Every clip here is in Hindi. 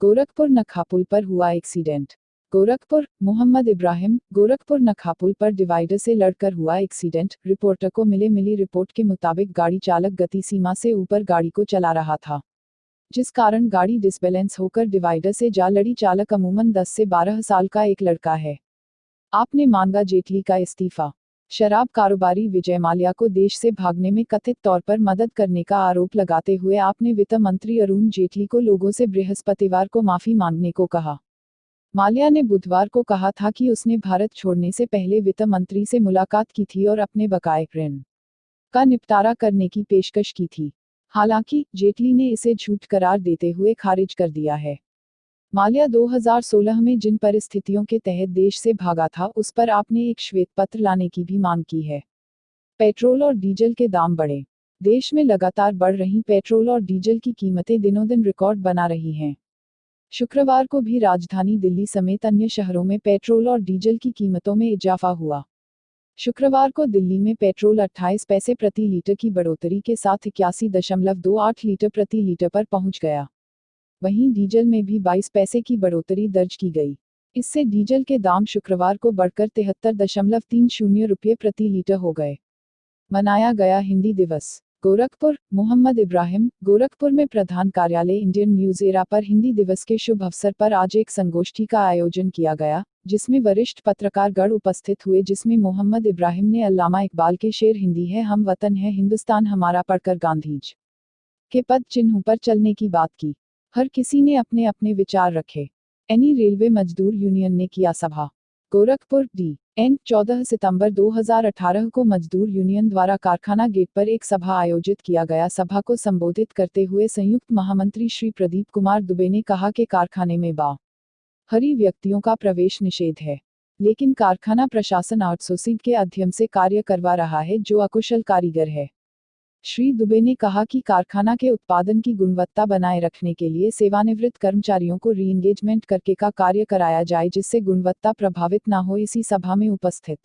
गोरखपुर नखा पुल पर हुआ एक्सीडेंट। गोरखपुर, मोहम्मद इब्राहिम। गोरखपुर नखा पुल पर डिवाइडर से लड़कर हुआ एक्सीडेंट। रिपोर्टर को मिली रिपोर्ट के मुताबिक गाड़ी चालक गति सीमा से ऊपर गाड़ी को चला रहा था, जिस कारण गाड़ी डिसबैलेंस होकर डिवाइडर से जा लड़ी। चालक अमूमन 10 से 12 साल का एक लड़का है। आपने मांगा जेटली का इस्तीफा। शराब कारोबारी विजय माल्या को देश से भागने में कथित तौर पर मदद करने का आरोप लगाते हुए आपने वित्त मंत्री अरुण जेटली को लोगों से बृहस्पतिवार को माफी मांगने को कहा। माल्या ने बुधवार को कहा था कि उसने भारत छोड़ने से पहले वित्त मंत्री से मुलाकात की थी और अपने बकाए ऋण का निपटारा करने की पेशकश की थी। हालांकि जेटली ने इसे झूठ करार देते हुए खारिज कर दिया है। माल्या 2016 में जिन परिस्थितियों के तहत देश से भागा था, उस पर आपने एक श्वेत पत्र लाने की भी मांग की है। पेट्रोल और डीजल के दाम बढ़े। देश में लगातार बढ़ रही पेट्रोल और डीजल की कीमतें दिनों दिन रिकॉर्ड बना रही हैं। शुक्रवार को भी राजधानी दिल्ली समेत अन्य शहरों में पेट्रोल और डीजल की कीमतों में इजाफा हुआ। शुक्रवार को दिल्ली में पेट्रोल 28 पैसे प्रति लीटर की बढ़ोतरी के साथ 81.28 लीटर प्रति लीटर पर पहुंच गया। वहीं डीजल में भी 22 पैसे की बढ़ोतरी दर्ज की गई। इससे डीजल के दाम शुक्रवार को बढ़कर 73.30 रुपये प्रति लीटर हो गए। मनाया गया हिंदी दिवस। गोरखपुर, मोहम्मद इब्राहिम। गोरखपुर में प्रधान कार्यालय इंडियन न्यूज एरा पर हिंदी दिवस के शुभ अवसर पर आज एक संगोष्ठी का आयोजन किया गया, जिसमें वरिष्ठ पत्रकार गण उपस्थित हुए, जिसमें मोहम्मद इब्राहिम ने अल्लामा इकबाल के शेर हिंदी है हम वतन है हिंदुस्तान हमारा पढ़कर गांधीजी के पद चिन्हों पर चलने की बात की। हर किसी ने अपने अपने विचार रखे। एनी रेलवे मजदूर यूनियन ने किया सभा। गोरखपुर डी.एन. 14 सितंबर 2018 को मजदूर यूनियन द्वारा कारखाना गेट पर एक सभा आयोजित किया गया। सभा को संबोधित करते हुए संयुक्त महामंत्री श्री प्रदीप कुमार दुबे ने कहा कि कारखाने में बाहरी व्यक्तियों का प्रवेश निषेध है, लेकिन कारखाना प्रशासन आउटसोर्सिंग के अध्ययन से कार्य करवा रहा है जो अकुशल कारीगर है। श्री दुबे ने कहा कि कारखाना के उत्पादन की गुणवत्ता बनाए रखने के लिए सेवानिवृत्त कर्मचारियों को रीएंगेजमेंट करके का कार्य कराया जाए, जिससे गुणवत्ता प्रभावित न हो। इसी सभा में उपस्थित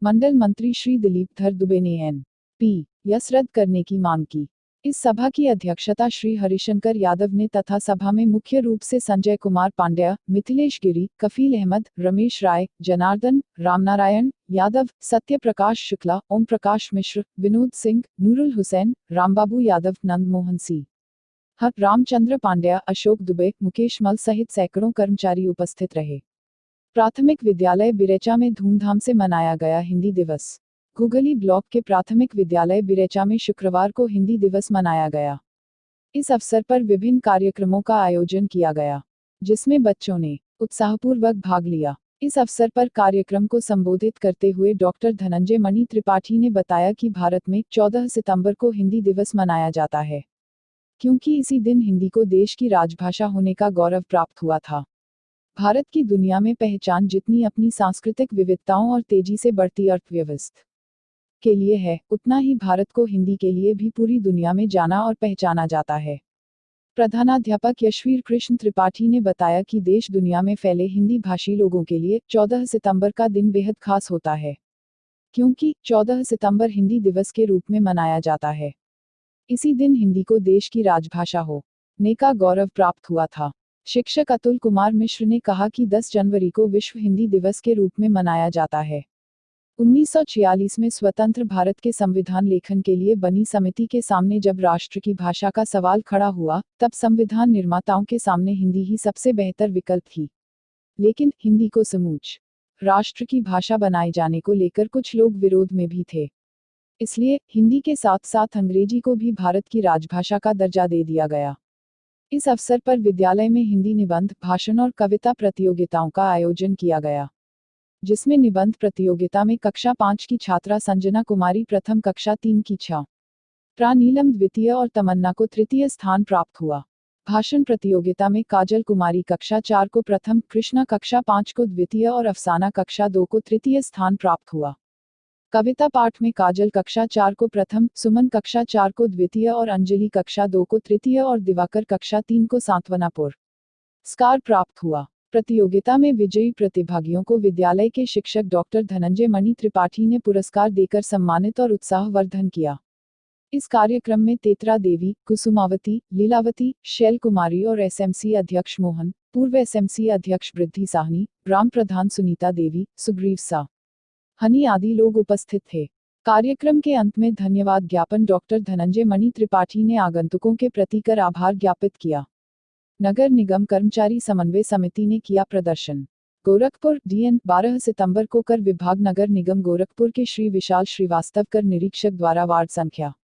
मंडल मंत्री श्री दिलीप धर दुबे ने एनपीएस रद्द करने की मांग की। इस सभा की अध्यक्षता श्री हरिशंकर यादव ने तथा सभा में मुख्य रूप से संजय कुमार पांड्या, मिथिलेश गिरी, कफील अहमद, रमेश राय, जनार्दन रामनारायण यादव, सत्य प्रकाश शुक्ला, ओम प्रकाश मिश्र, विनोद सिंह, नूरुल हुसैन, रामबाबू यादव, नंद मोहन सिंह, रामचंद्र पांड्या, अशोक दुबे, मुकेश मल सहित सैकड़ों कर्मचारी उपस्थित रहे। प्राथमिक विद्यालय बिरेचा में धूमधाम से मनाया गया हिंदी दिवस। घुघली ब्लॉक के प्राथमिक विद्यालय बिरेचा में शुक्रवार को हिंदी दिवस मनाया गया। इस अवसर पर विभिन्न कार्यक्रमों का आयोजन किया गया, जिसमें बच्चों ने उत्साहपूर्वक भाग लिया। इस अवसर पर कार्यक्रम को संबोधित करते हुए डॉक्टर धनंजय मणि त्रिपाठी ने बताया कि भारत में 14 सितंबर को हिंदी दिवस मनाया जाता है, क्योंकि इसी दिन हिंदी को देश की राजभाषा होने का गौरव प्राप्त हुआ था। भारत की दुनिया में पहचान जितनी अपनी सांस्कृतिक विविधताओं और तेजी से बढ़ती अर्थव्यवस्था के लिए है, उतना ही भारत को हिंदी के लिए भी पूरी दुनिया में जाना और पहचाना जाता है। प्रधानाध्यापक यशवीर कृष्ण त्रिपाठी ने बताया कि देश दुनिया में फैले हिंदी भाषी लोगों के लिए 14 सितंबर का दिन बेहद खास होता है, क्योंकि 14 सितंबर हिंदी दिवस के रूप में मनाया जाता है। इसी दिन हिंदी को देश की राजभाषा होने का गौरव प्राप्त हुआ था। शिक्षक अतुल कुमार मिश्र ने कहा कि 10 जनवरी को विश्व हिंदी दिवस के रूप में मनाया जाता है। 1946 में स्वतंत्र भारत के संविधान लेखन के लिए बनी समिति के सामने जब राष्ट्र की भाषा का सवाल खड़ा हुआ, तब संविधान निर्माताओं के सामने हिंदी ही सबसे बेहतर विकल्प थी। लेकिन हिंदी को समूच राष्ट्र की भाषा बनाए जाने को लेकर कुछ लोग विरोध में भी थे। इसलिए हिंदी के साथ साथ अंग्रेजी को भी भारत की राजभाषा का दर्जा दे दिया गया। इस अवसर पर विद्यालय में हिंदी निबंध, भाषण और कविता प्रतियोगिताओं का आयोजन किया गया, जिसमें निबंध प्रतियोगिता में कक्षा 5 की छात्रा संजना कुमारी प्रथम, कक्षा 3 की छात्रा नीलम द्वितीय और तमन्ना को तृतीय स्थान प्राप्त हुआ। भाषण प्रतियोगिता में काजल कुमारी कक्षा 4 को प्रथम, कृष्णा कक्षा 5 को द्वितीय और अफसाना कक्षा 2 को तृतीय स्थान प्राप्त हुआ। कविता पाठ में काजल कक्षा 4 को प्रथम, सुमन कक्षा 4 को द्वितीय और अंजलि कक्षा 2 को तृतीय और दिवाकर कक्षा 3 को सांत्वना पुरस्कार प्राप्त हुआ। प्रतियोगिता में विजयी प्रतिभागियों को विद्यालय के शिक्षक डॉक्टर धनंजय मणि त्रिपाठी ने पुरस्कार देकर सम्मानित और उत्साहवर्धन किया। इस कार्यक्रम में तेतरा देवी, कुसुमावती, लीलावती, शैल कुमारी और एसएमसी अध्यक्ष मोहन, पूर्व एसएमसी अध्यक्ष वृद्धि साहनी, ग्राम प्रधान सुनीता देवी, सुग्रीव सा हनी आदि लोग उपस्थित थे। कार्यक्रम के अंत में धन्यवाद ज्ञापन डॉक्टर धनंजय मणि त्रिपाठी ने आगंतुकों के प्रति कर आभार ज्ञापित किया। नगर निगम कर्मचारी समन्वय समिति ने किया प्रदर्शन। गोरखपुर डीएन 12 सितंबर को कर विभाग नगर निगम गोरखपुर के श्री विशाल श्रीवास्तव कर निरीक्षक द्वारा वार्ड संख्या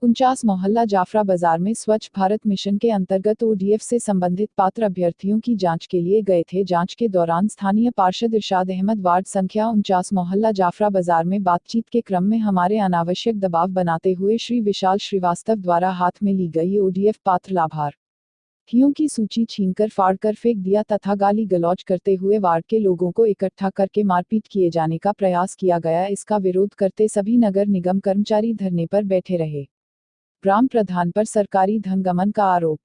49 मोहल्ला जाफरा बाजार में स्वच्छ भारत मिशन के अंतर्गत ओडीएफ से संबंधित पात्र अभ्यर्थियों की जांच के लिए गए थे। जांच के दौरान स्थानीय पार्षद इरशाद अहमद वार्ड संख्या 49 मोहल्ला जाफरा बाजार में बातचीत के क्रम में हमारे अनावश्यक दबाव बनाते हुए श्री विशाल श्रीवास्तव द्वारा हाथ में ली गई ओडीएफ पात्र लाभार्थियों की सूची छीनकर फाड़कर फेंक दिया तथा गाली गलौज करते हुए वार्ड के लोगों को इकट्ठा करके मारपीट किए जाने का प्रयास किया गया। इसका विरोध करते सभी नगर निगम कर्मचारी धरने पर बैठे रहे। ग्राम प्रधान पर सरकारी धन गमन का आरोप।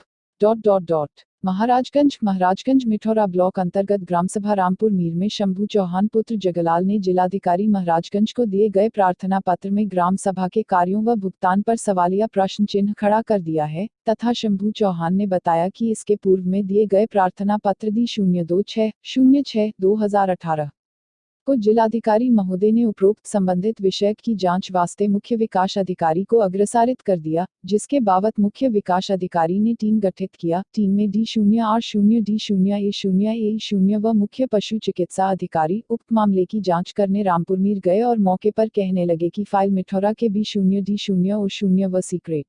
महाराजगंज मिठौरा ब्लॉक अंतर्गत ग्राम सभा रामपुर मीर में शंभू चौहान पुत्र जगलाल ने जिलाधिकारी महाराजगंज को दिए गए प्रार्थना पत्र में ग्राम सभा के कार्यों व भुगतान पर सवालिया प्रश्न चिन्ह खड़ा कर दिया है तथा शंभू चौहान ने बताया कि इसके पूर्व में दिए गए प्रार्थना पत्र दी 02/06/2018 को जिलाधिकारी महोदय ने उपरोक्त संबंधित विषय की जांच वास्ते मुख्य विकास अधिकारी को अग्रसारित कर दिया, जिसके बाबत मुख्य विकास अधिकारी ने टीम गठित किया। टीम में D0R0 D0 A0 A0 व मुख्य पशु चिकित्सा अधिकारी उक्त मामले की जांच करने रामपुर मीर गए और मौके पर कहने लगे कि फाइल मिठौरा के B0 D0 और 0 व सीक्रेट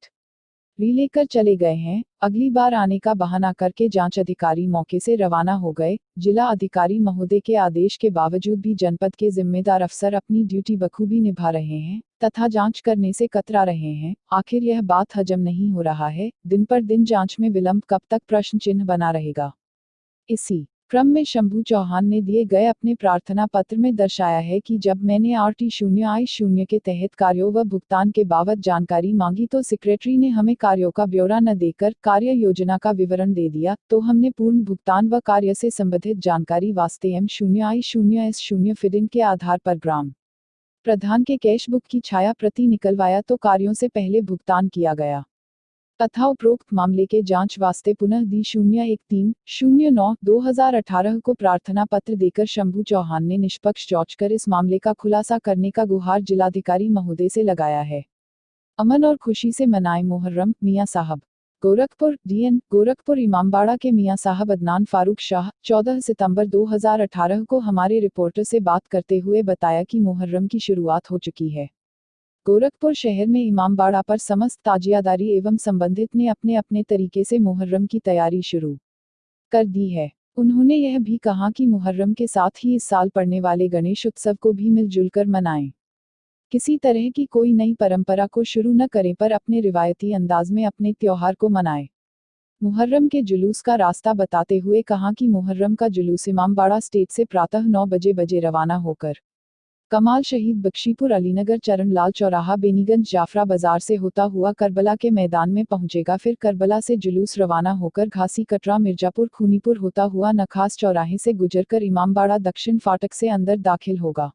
लेकर चले गए हैं। अगली बार आने का बहाना करके जांच अधिकारी मौके से रवाना हो गए। जिला अधिकारी महोदय के आदेश के बावजूद भी जनपद के जिम्मेदार अफसर अपनी ड्यूटी बखूबी निभा रहे हैं तथा जांच करने से कतरा रहे हैं। आखिर यह बात हजम नहीं हो रहा है। दिन पर दिन जांच में विलंब कब तक प्रश्न चिन्ह बना रहेगा। इसी क्रम में शंभू चौहान ने दिए गए अपने प्रार्थना पत्र में दर्शाया है कि जब मैंने RT0I0 के तहत कार्यों व भुगतान के बाबत जानकारी मांगी तो सेक्रेटरी ने हमें कार्यों का ब्यौरा न देकर कार्य योजना का विवरण दे दिया, तो हमने पूर्ण भुगतान व कार्य से संबंधित जानकारी वास्ते M0I0S0 फिडिंग के आधार पर ग्राम प्रधान के कैश बुक की छाया प्रति निकलवाया तो कार्यों से पहले भुगतान किया गया तथा उपरोक्त मामले के जांच वास्ते पुनः D013/09/2018 को प्रार्थना पत्र देकर शंभू चौहान ने निष्पक्ष जांच कर इस मामले का खुलासा करने का गुहार जिलाधिकारी महोदय से लगाया है। अमन और खुशी से मनाए मुहर्रम, मियां साहब। गोरखपुर डीएन गोरखपुर इमामबाड़ा के मियां साहब अदनान फारूक शाह 14 सितंबर 2018 को हमारे रिपोर्टर से बात करते हुए बताया कि मुहर्रम की शुरुआत हो चुकी है। गोरखपुर शहर में इमामबाड़ा पर समस्त ताजियादारी एवं संबंधित ने अपने अपने तरीके से मुहर्रम की तैयारी शुरू कर दी है। उन्होंने यह भी कहा कि मुहर्रम के साथ ही इस साल पड़ने वाले गणेश उत्सव को भी मिलजुल कर मनाएं। किसी तरह की कोई नई परंपरा को शुरू न करें पर अपने रिवायती अंदाज में अपने त्योहार को मनाएं। मुहर्रम के जुलूस का रास्ता बताते हुए कहा कि मुहर्रम का जुलूस इमामबाड़ा स्टेट से प्रातः 9 बजे रवाना होकर कमाल शहीद बख्शीपुर अलीनगर चरणलाल चौराहा बेनीगंज जाफरा बाजार से होता हुआ करबला के मैदान में पहुंचेगा। फिर करबला से जुलूस रवाना होकर घासी कटरा मिर्जापुर खूनीपुर होता हुआ नखास चौराहे से गुजरकर इमामबाड़ा दक्षिण फाटक से अंदर दाखिल होगा।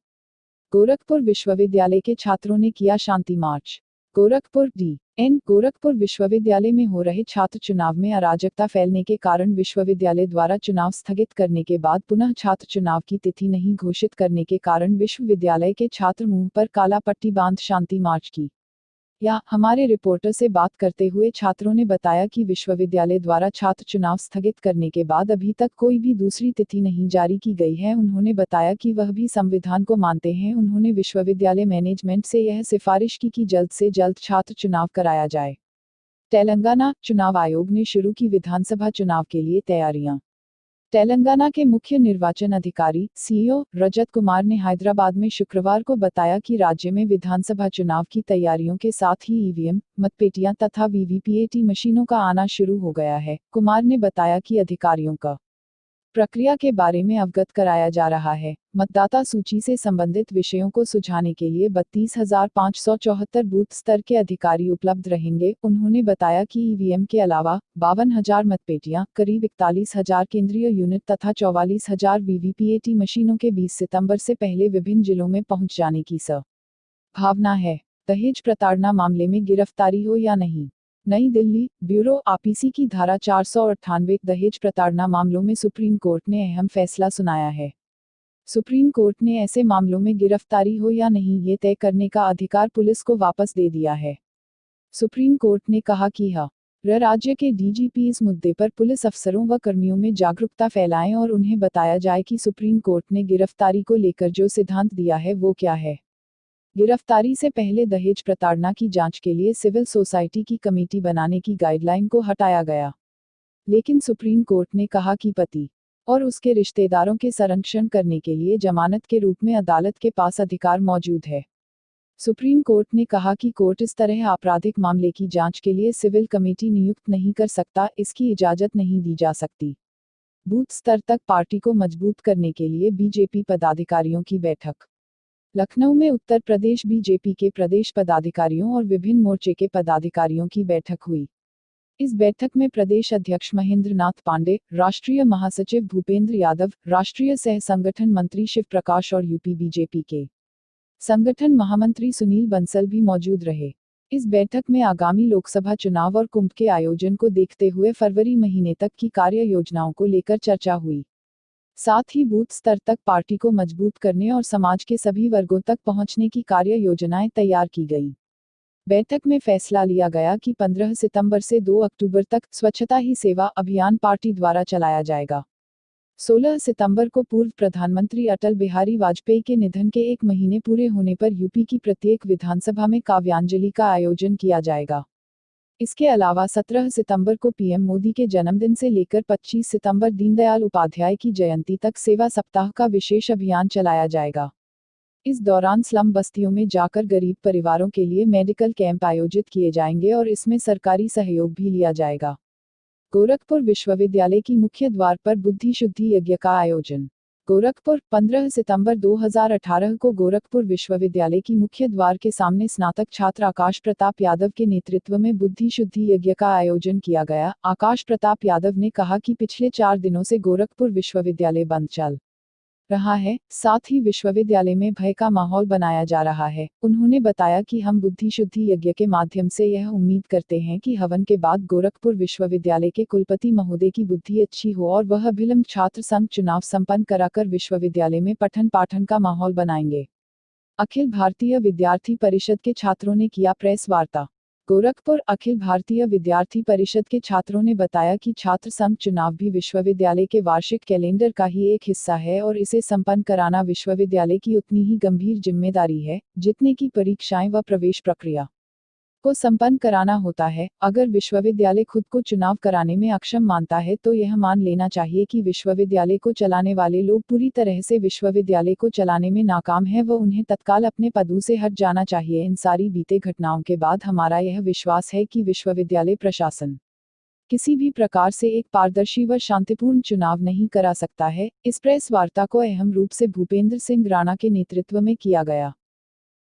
गोरखपुर विश्वविद्यालय के छात्रों ने किया शांति मार्च। गोरखपुर डीएन गोरखपुर विश्वविद्यालय में हो रहे छात्र चुनाव में अराजकता फैलने के कारण विश्वविद्यालय द्वारा चुनाव स्थगित करने के बाद पुनः छात्र चुनाव की तिथि नहीं घोषित करने के कारण विश्वविद्यालय के छात्र मुंह पर काला पट्टी बांध शांति मार्च की। हमारे रिपोर्टर से बात करते हुए छात्रों ने बताया कि विश्वविद्यालय द्वारा छात्र चुनाव स्थगित करने के बाद अभी तक कोई भी दूसरी तिथि नहीं जारी की गई है। उन्होंने बताया कि वह भी संविधान को मानते हैं। उन्होंने विश्वविद्यालय मैनेजमेंट से यह सिफारिश की कि जल्द से जल्द छात्र चुनाव कराया जाए। तेलंगाना चुनाव आयोग ने शुरू की विधानसभा चुनाव के लिए तैयारियां। तेलंगाना के मुख्य निर्वाचन अधिकारी सीईओ रजत कुमार ने हैदराबाद में शुक्रवार को बताया कि राज्य में विधानसभा चुनाव की तैयारियों के साथ ही ईवीएम, मतपेटियां तथा वीवीपीएटी मशीनों का आना शुरू हो गया है। कुमार ने बताया कि अधिकारियों का प्रक्रिया के बारे में अवगत कराया जा रहा है। मतदाता सूची से संबंधित विषयों को सुझाने के लिए 32,574 बूथ स्तर के अधिकारी उपलब्ध रहेंगे। उन्होंने बताया कि ईवीएम के अलावा 52,000 मतपेटियां, करीब 41,000 केंद्रीय यूनिट तथा 44,000 वीवीपीएटी मशीनों के 20 सितंबर से पहले विभिन्न जिलों में पहुंच जाने की संभावना है। दहेज प्रताड़ना मामले में गिरफ्तारी हो या नहीं। नई दिल्ली, ब्यूरो आईपीसी की धारा 498 दहेज प्रताड़ना मामलों में सुप्रीम कोर्ट ने अहम फैसला सुनाया है। सुप्रीम कोर्ट ने ऐसे मामलों में गिरफ्तारी हो या नहीं ये तय करने का अधिकार पुलिस को वापस दे दिया है। सुप्रीम कोर्ट ने कहा कि राज्य के डीजीपी इस मुद्दे पर पुलिस अफसरों व कर्मियों में जागरूकता फैलाएं और उन्हें बताया जाए कि सुप्रीम कोर्ट ने गिरफ्तारी को लेकर जो सिद्धांत दिया है वो क्या है। गिरफ्तारी से पहले दहेज प्रताड़ना की जांच के लिए सिविल सोसाइटी की कमेटी बनाने की गाइडलाइन को हटाया गया, लेकिन सुप्रीम कोर्ट ने कहा कि पति और उसके रिश्तेदारों के संरक्षण करने के लिए जमानत के रूप में अदालत के पास अधिकार मौजूद है। सुप्रीम कोर्ट ने कहा कि कोर्ट इस तरह आपराधिक मामले की जांच के लिए सिविल कमेटी नियुक्त नहीं कर सकता, इसकी इजाजत नहीं दी जा सकती। बूथ स्तर तक पार्टी को मजबूत करने के लिए बीजेपी पदाधिकारियों की बैठक। लखनऊ में उत्तर प्रदेश बीजेपी के प्रदेश पदाधिकारियों और विभिन्न मोर्चे के पदाधिकारियों की बैठक हुई। इस बैठक में प्रदेश अध्यक्ष महेंद्र नाथ पांडे, राष्ट्रीय महासचिव भूपेंद्र यादव, राष्ट्रीय सह संगठन मंत्री शिव प्रकाश और यूपी बीजेपी के संगठन महामंत्री सुनील बंसल भी मौजूद रहे। इस बैठक में आगामी लोकसभा चुनाव और कुंभ के आयोजन को देखते हुए फरवरी महीने तक की कार्य योजनाओं को लेकर चर्चा हुई। साथ ही बूथ स्तर तक पार्टी को मजबूत करने और समाज के सभी वर्गों तक पहुंचने की कार्य योजनाएं तैयार की गई। बैठक में फैसला लिया गया कि 15 सितंबर से 2 अक्टूबर तक स्वच्छता ही सेवा अभियान पार्टी द्वारा चलाया जाएगा। 16 सितंबर को पूर्व प्रधानमंत्री अटल बिहारी वाजपेयी के निधन के 1 महीने पूरे होने पर यूपी की प्रत्येक विधानसभा में काव्यांजलि का आयोजन किया जाएगा। इसके अलावा 17 सितंबर को पीएम मोदी के जन्मदिन से लेकर 25 सितंबर दीनदयाल उपाध्याय की जयंती तक सेवा सप्ताह का विशेष अभियान चलाया जाएगा। इस दौरान स्लम बस्तियों में जाकर गरीब परिवारों के लिए मेडिकल कैंप आयोजित किए जाएंगे और इसमें सरकारी सहयोग भी लिया जाएगा। गोरखपुर विश्वविद्यालय की मुख्य द्वार पर बुद्धि शुद्धि यज्ञ का आयोजन। गोरखपुर, 15 सितंबर 2018 को गोरखपुर विश्वविद्यालय की मुख्य द्वार के सामने स्नातक छात्र आकाश प्रताप यादव के नेतृत्व में बुद्धि शुद्धि यज्ञ का आयोजन किया गया। आकाश प्रताप यादव ने कहा कि पिछले 4 दिनों से गोरखपुर विश्वविद्यालय बंद चल रहा है, साथ ही विश्वविद्यालय में भय का माहौल बनाया जा रहा है। उन्होंने बताया कि हम बुद्धि शुद्धि यज्ञ के माध्यम से यह उम्मीद करते हैं कि हवन के बाद गोरखपुर विश्वविद्यालय के कुलपति महोदय की बुद्धि अच्छी हो और वह अभिलंब छात्र संघ चुनाव संपन्न कराकर विश्वविद्यालय में पठन पाठन का माहौल बनाएंगे। अखिल भारतीय विद्यार्थी परिषद के छात्रों ने किया प्रेस वार्ता। गोरखपुर, अखिल भारतीय विद्यार्थी परिषद के छात्रों ने बताया कि छात्र संघ चुनाव भी विश्वविद्यालय के वार्षिक कैलेंडर का ही एक हिस्सा है और इसे संपन्न कराना विश्वविद्यालय की उतनी ही गंभीर जिम्मेदारी है जितने की परीक्षाएं व प्रवेश प्रक्रिया को संपन्न कराना होता है। अगर विश्वविद्यालय खुद को चुनाव कराने में अक्षम मानता है तो यह मान लेना चाहिए कि विश्वविद्यालय को चलाने वाले लोग पूरी तरह से विश्वविद्यालय को चलाने में नाकाम है व उन्हें तत्काल अपने पदों से हट जाना चाहिए। इन सारी बीते घटनाओं के बाद हमारा यह विश्वास है कि विश्वविद्यालय प्रशासन किसी भी प्रकार से एक पारदर्शी व शांतिपूर्ण चुनाव नहीं करा सकता है। इस प्रेस वार्ता को अहम रूप से भूपेंद्र सिंह राणा के नेतृत्व में किया गया।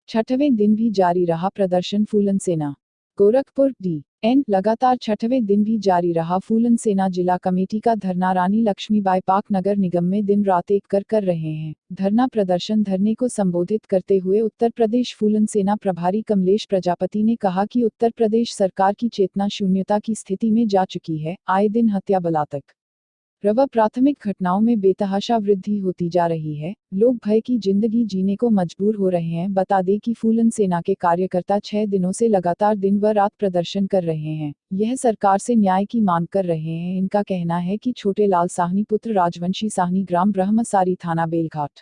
6वें दिन भी जारी रहा प्रदर्शन फूलन सेना। गोरखपुर DN, लगातार 6वें दिन भी जारी रहा फूलन सेना जिला कमेटी का धरना। रानी लक्ष्मीबाई पार्क नगर निगम में दिन रात एक कर रहे हैं धरना प्रदर्शन। धरने को संबोधित करते हुए उत्तर प्रदेश फूलन सेना प्रभारी कमलेश प्रजापति ने कहा कि उत्तर प्रदेश सरकार की चेतना शून्यता की स्थिति में जा चुकी है। आए दिन हत्या, बलात्कार व प्राथमिक घटनाओं में बेतहाशा वृद्धि होती जा रही है। लोग भय की जिंदगी जीने को मजबूर हो रहे हैं। बता दें कि फूलन सेना के कार्यकर्ता 6 दिनों से लगातार दिन व रात प्रदर्शन कर रहे हैं। यह सरकार से न्याय की मांग कर रहे हैं। इनका कहना है कि छोटे लाल साहनी पुत्र राजवंशी साहनी ग्राम ब्रह्मसारी थाना बेलघाट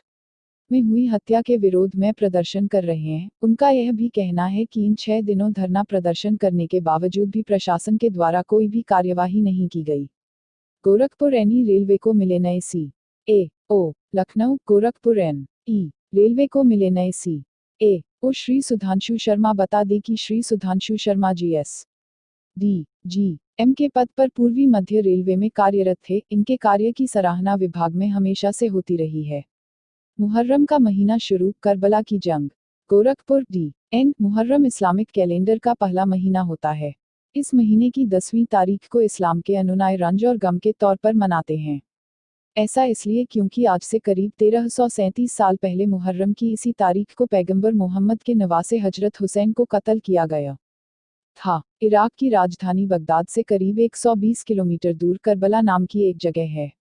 में हुई हत्या के विरोध में प्रदर्शन कर रहे हैं। उनका यह भी कहना है कि इन 6 दिनों धरना प्रदर्शन करने के बावजूद भी प्रशासन के द्वारा कोई भी कार्यवाही नहीं की गई। गोरखपुर NE, रेलवे को मिले नए CAO। Lucknow, Gorakhpur NE, railway को मिले नए CAO श्री सुधांशु शर्मा। बता दें कि श्री सुधांशु शर्मा GSDGM के पद पर पूर्वी मध्य रेलवे में कार्यरत थे। इनके कार्य की सराहना विभाग में हमेशा से होती रही है। मुहर्रम का महीना शुरू, करबला की जंग। Gorakhpur DN, Muharram Islamic calendar का पहला महीना होता है। इस महीने की 10वीं तारीख को इस्लाम के अनुयायी रंज और गम के तौर पर मनाते हैं। ऐसा इसलिए क्योंकि आज से करीब 1337 साल पहले मुहर्रम की इसी तारीख को पैगंबर मोहम्मद के नवासे हजरत हुसैन को कत्ल किया गया था। इराक की राजधानी बगदाद से करीब 120 किलोमीटर दूर करबला नाम की एक जगह है।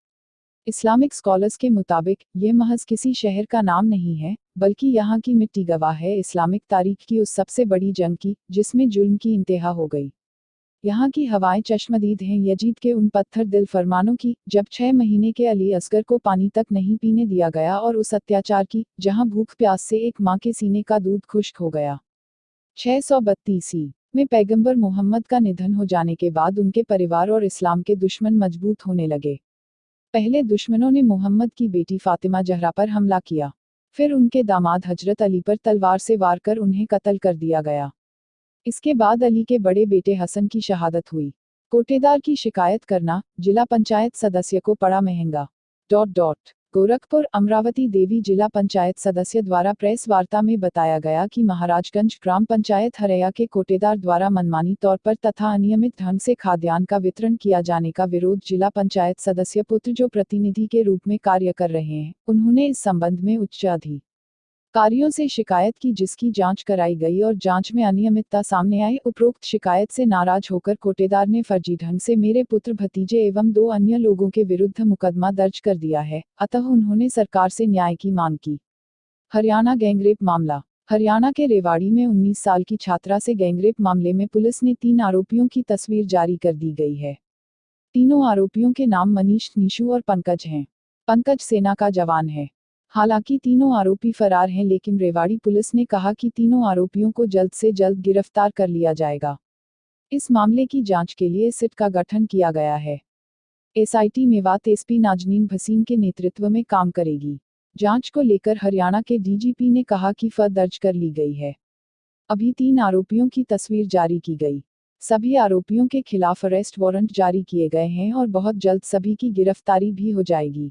इस्लामिक स्कॉलर्स के मुताबिक यह महज किसी शहर का नाम नहीं है, बल्कि यहाँ की मिट्टी गवाह है इस्लामिक तारीख की उस सबसे बड़ी जंग की, जिसमें जुल्म की इंतहा हो गई। यहाँ की हवाएं चश्मदीद हैं यजीद के उन पत्थर दिल फरमानों की, जब 6 महीने के अली असगर को पानी तक नहीं पीने दिया गया, और उस अत्याचार की, जहाँ भूख प्यास से एक माँ के सीने का दूध खुश्क हो गया। 632 में पैगंबर मोहम्मद का निधन हो जाने के बाद उनके परिवार और इस्लाम के दुश्मन मजबूत होने लगे। पहले दुश्मनों ने मोहम्मद की बेटी फातिमा जहरा पर हमला किया। फिर उनके दामाद हजरत अली पर तलवार से वार कर उन्हें कत्ल कर दिया गया। इसके बाद अली के बड़े बेटे हसन की शहादत हुई। कोटेदार की शिकायत करना जिला पंचायत सदस्य को पड़ा महंगा। गोरखपुर अमरावती देवी जिला पंचायत सदस्य द्वारा प्रेस वार्ता में बताया गया कि महाराजगंज ग्राम पंचायत हरैया के कोटेदार द्वारा मनमानी तौर पर तथा अनियमित ढंग से खाद्यान्न का वितरण किया जाने का विरोध जिला पंचायत सदस्य पुत्र जो प्रतिनिधि के रूप में कार्य कर रहे हैं, उन्होंने इस संबंध में उच्च अधिकारियों से शिकायत की, जिसकी जांच कराई गई और जांच में अनियमितता सामने आई। उपरोक्त शिकायत से नाराज होकर कोटेदार ने फर्जी ढंग से मेरे पुत्र भतीजे एवं 2 अन्य लोगों के विरुद्ध मुकदमा दर्ज कर दिया है, अतः उन्होंने सरकार से न्याय की मांग की। हरियाणा गैंगरेप मामला। हरियाणा के रेवाड़ी में 19 साल की छात्रा से गैंगरेप मामले में पुलिस ने 3 आरोपियों की तस्वीर जारी कर दी गई है। तीनों आरोपियों के नाम मनीष, निशु और पंकज हैं। पंकज सेना का जवान है। हालांकि तीनों आरोपी फरार हैं, लेकिन रेवाड़ी पुलिस ने कहा कि तीनों आरोपियों को जल्द से जल्द गिरफ्तार कर लिया जाएगा। इस मामले की जांच के लिए सिट का गठन किया गया है। एसआईटी मेवात एसपी नाजनीन भसीन के नेतृत्व में काम करेगी। जांच को लेकर हरियाणा के डीजीपी ने कहा कि फर्द दर्ज कर ली गई है। अभी 3 आरोपियों की तस्वीर जारी की गई। सभी आरोपियों के खिलाफ अरेस्ट वारंट जारी किए गए हैं और बहुत जल्द सभी की गिरफ्तारी भी हो जाएगी।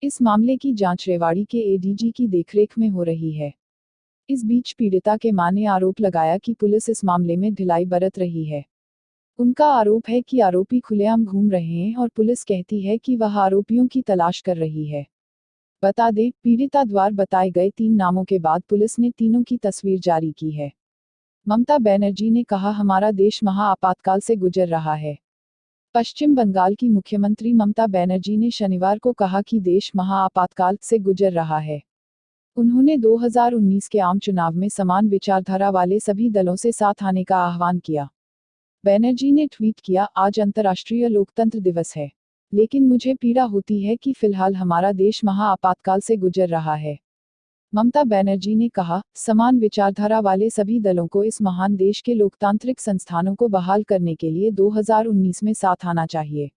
इस मामले की जांच रेवाड़ी के एडीजी की देखरेख में हो रही है। इस बीच पीड़िता के मां ने आरोप लगाया कि पुलिस इस मामले में ढिलाई बरत रही है। उनका आरोप है कि आरोपी खुलेआम घूम रहे हैं और पुलिस कहती है कि वह आरोपियों की तलाश कर रही है। बता दें, पीड़िता द्वारा बताए गए 3 नामों के बाद पुलिस ने तीनों की तस्वीर जारी की है। ममता बनर्जी ने कहा, हमारा देश महाआपातकाल से गुजर रहा है। पश्चिम बंगाल की मुख्यमंत्री ममता बनर्जी ने शनिवार को कहा कि देश महाआपातकाल से गुजर रहा है। उन्होंने 2019 के आम चुनाव में समान विचारधारा वाले सभी दलों से साथ आने का आह्वान किया। बनर्जी ने ट्वीट किया, आज अंतर्राष्ट्रीय लोकतंत्र दिवस है, लेकिन मुझे पीड़ा होती है कि फिलहाल हमारा देश महाआपातकाल से गुजर रहा है। ममता बनर्जी ने कहा, समान विचारधारा वाले सभी दलों को इस महान देश के लोकतांत्रिक संस्थानों को बहाल करने के लिए 2019 में साथ आना चाहिए।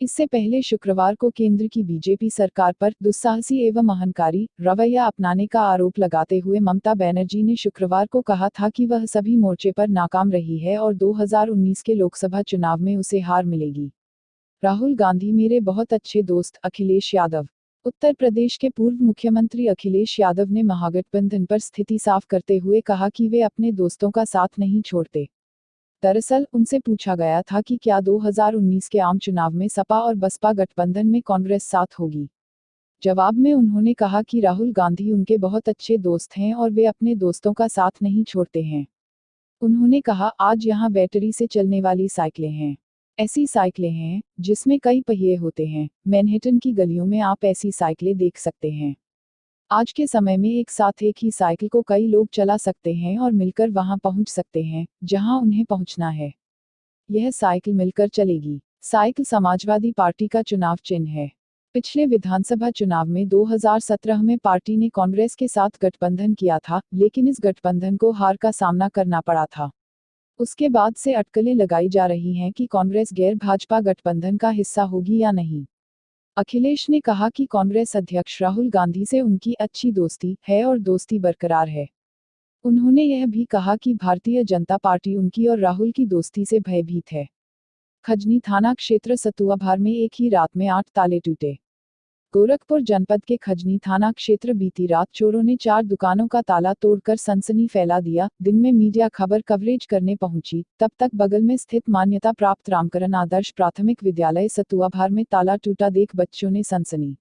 इससे पहले शुक्रवार को केंद्र की बीजेपी सरकार पर दुस्साहसी एवं अहंकारी रवैया अपनाने का आरोप लगाते हुए ममता बनर्जी ने शुक्रवार को कहा था कि वह सभी मोर्चे पर नाकाम रही है और 2019 के लोकसभा चुनाव में उसे हार मिलेगी। राहुल गांधी मेरे बहुत अच्छे दोस्त अखिलेश यादव। उत्तर प्रदेश के पूर्व मुख्यमंत्री अखिलेश यादव ने महागठबंधन पर स्थिति साफ करते हुए कहा कि वे अपने दोस्तों का साथ नहीं छोड़ते। दरअसल, उनसे पूछा गया था कि क्या 2019 के आम चुनाव में सपा और बसपा गठबंधन में कांग्रेस साथ होगी। जवाब में उन्होंने कहा कि राहुल गांधी उनके बहुत अच्छे दोस्त हैं और वे अपने दोस्तों का साथ नहीं छोड़ते हैं। उन्होंने कहा, आज यहाँ बैटरी से चलने वाली साइकिलें हैं। ऐसी साइकिलें हैं जिसमें कई पहिए होते हैं। मैनहट्टन की गलियों में आप ऐसी साइकिलें देख सकते हैं। आज के समय में एक साथ एक ही साइकिल को कई लोग चला सकते हैं और मिलकर वहां पहुंच सकते हैं जहां उन्हें पहुंचना है। यह साइकिल मिलकर चलेगी। साइकिल समाजवादी पार्टी का चुनाव चिन्ह है। पिछले विधानसभा चुनाव में 2017 में पार्टी ने कांग्रेस के साथ गठबंधन किया था, लेकिन इस गठबंधन को हार का सामना करना पड़ा था। उसके बाद से अटकलें लगाई जा रही हैं कि कांग्रेस गैर भाजपा गठबंधन का हिस्सा होगी या नहीं। अखिलेश ने कहा कि कांग्रेस अध्यक्ष राहुल गांधी से उनकी अच्छी दोस्ती है और दोस्ती बरकरार है। उन्होंने यह भी कहा कि भारतीय जनता पार्टी उनकी और राहुल की दोस्ती से भयभीत है। खजनी थाना क्षेत्र सतुआभार में एक ही रात में 8 ताले टूटे। गोरखपुर जनपद के खजनी थाना क्षेत्र बीती रात चोरों ने 4 दुकानों का ताला तोड़कर सनसनी फैला दिया। दिन में मीडिया खबर कवरेज करने पहुंची, तब तक बगल में स्थित मान्यता प्राप्त रामकरण आदर्श प्राथमिक विद्यालय सतुआभार में ताला टूटा देख बच्चों ने सनसनी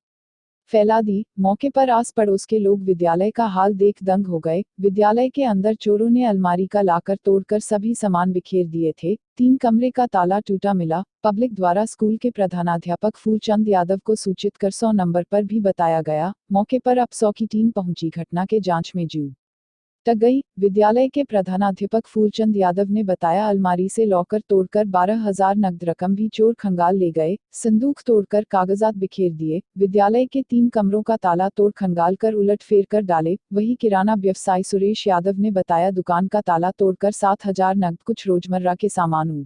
फैला दी। मौके पर आस पड़ोस के लोग विद्यालय का हाल देख दंग हो गए। विद्यालय के अंदर चोरों ने अलमारी का लाकर तोड़कर सभी सामान बिखेर दिए थे। 3 कमरे का ताला टूटा मिला। पब्लिक द्वारा स्कूल के प्रधानाध्यापक फूलचंद यादव को सूचित कर 100 नंबर पर भी बताया गया। मौके पर अब 100 की टीम पहुंची घटना के जांच में जुट गई। विद्यालय के प्रधानाध्यापक फूलचंद यादव ने बताया, अलमारी से लॉकर तोड़कर 12,000 नकद रकम भी चोर खंगाल ले गए। संदूक तोड़कर कागजात बिखेर दिए। विद्यालय के 3 कमरों का ताला तोड़ खंगाल कर उलट फेर कर डाले। वहीं किराना व्यवसायी सुरेश यादव ने बताया, दुकान का ताला तोड़कर 7,000 नकद कुछ रोजमर्रा के सामान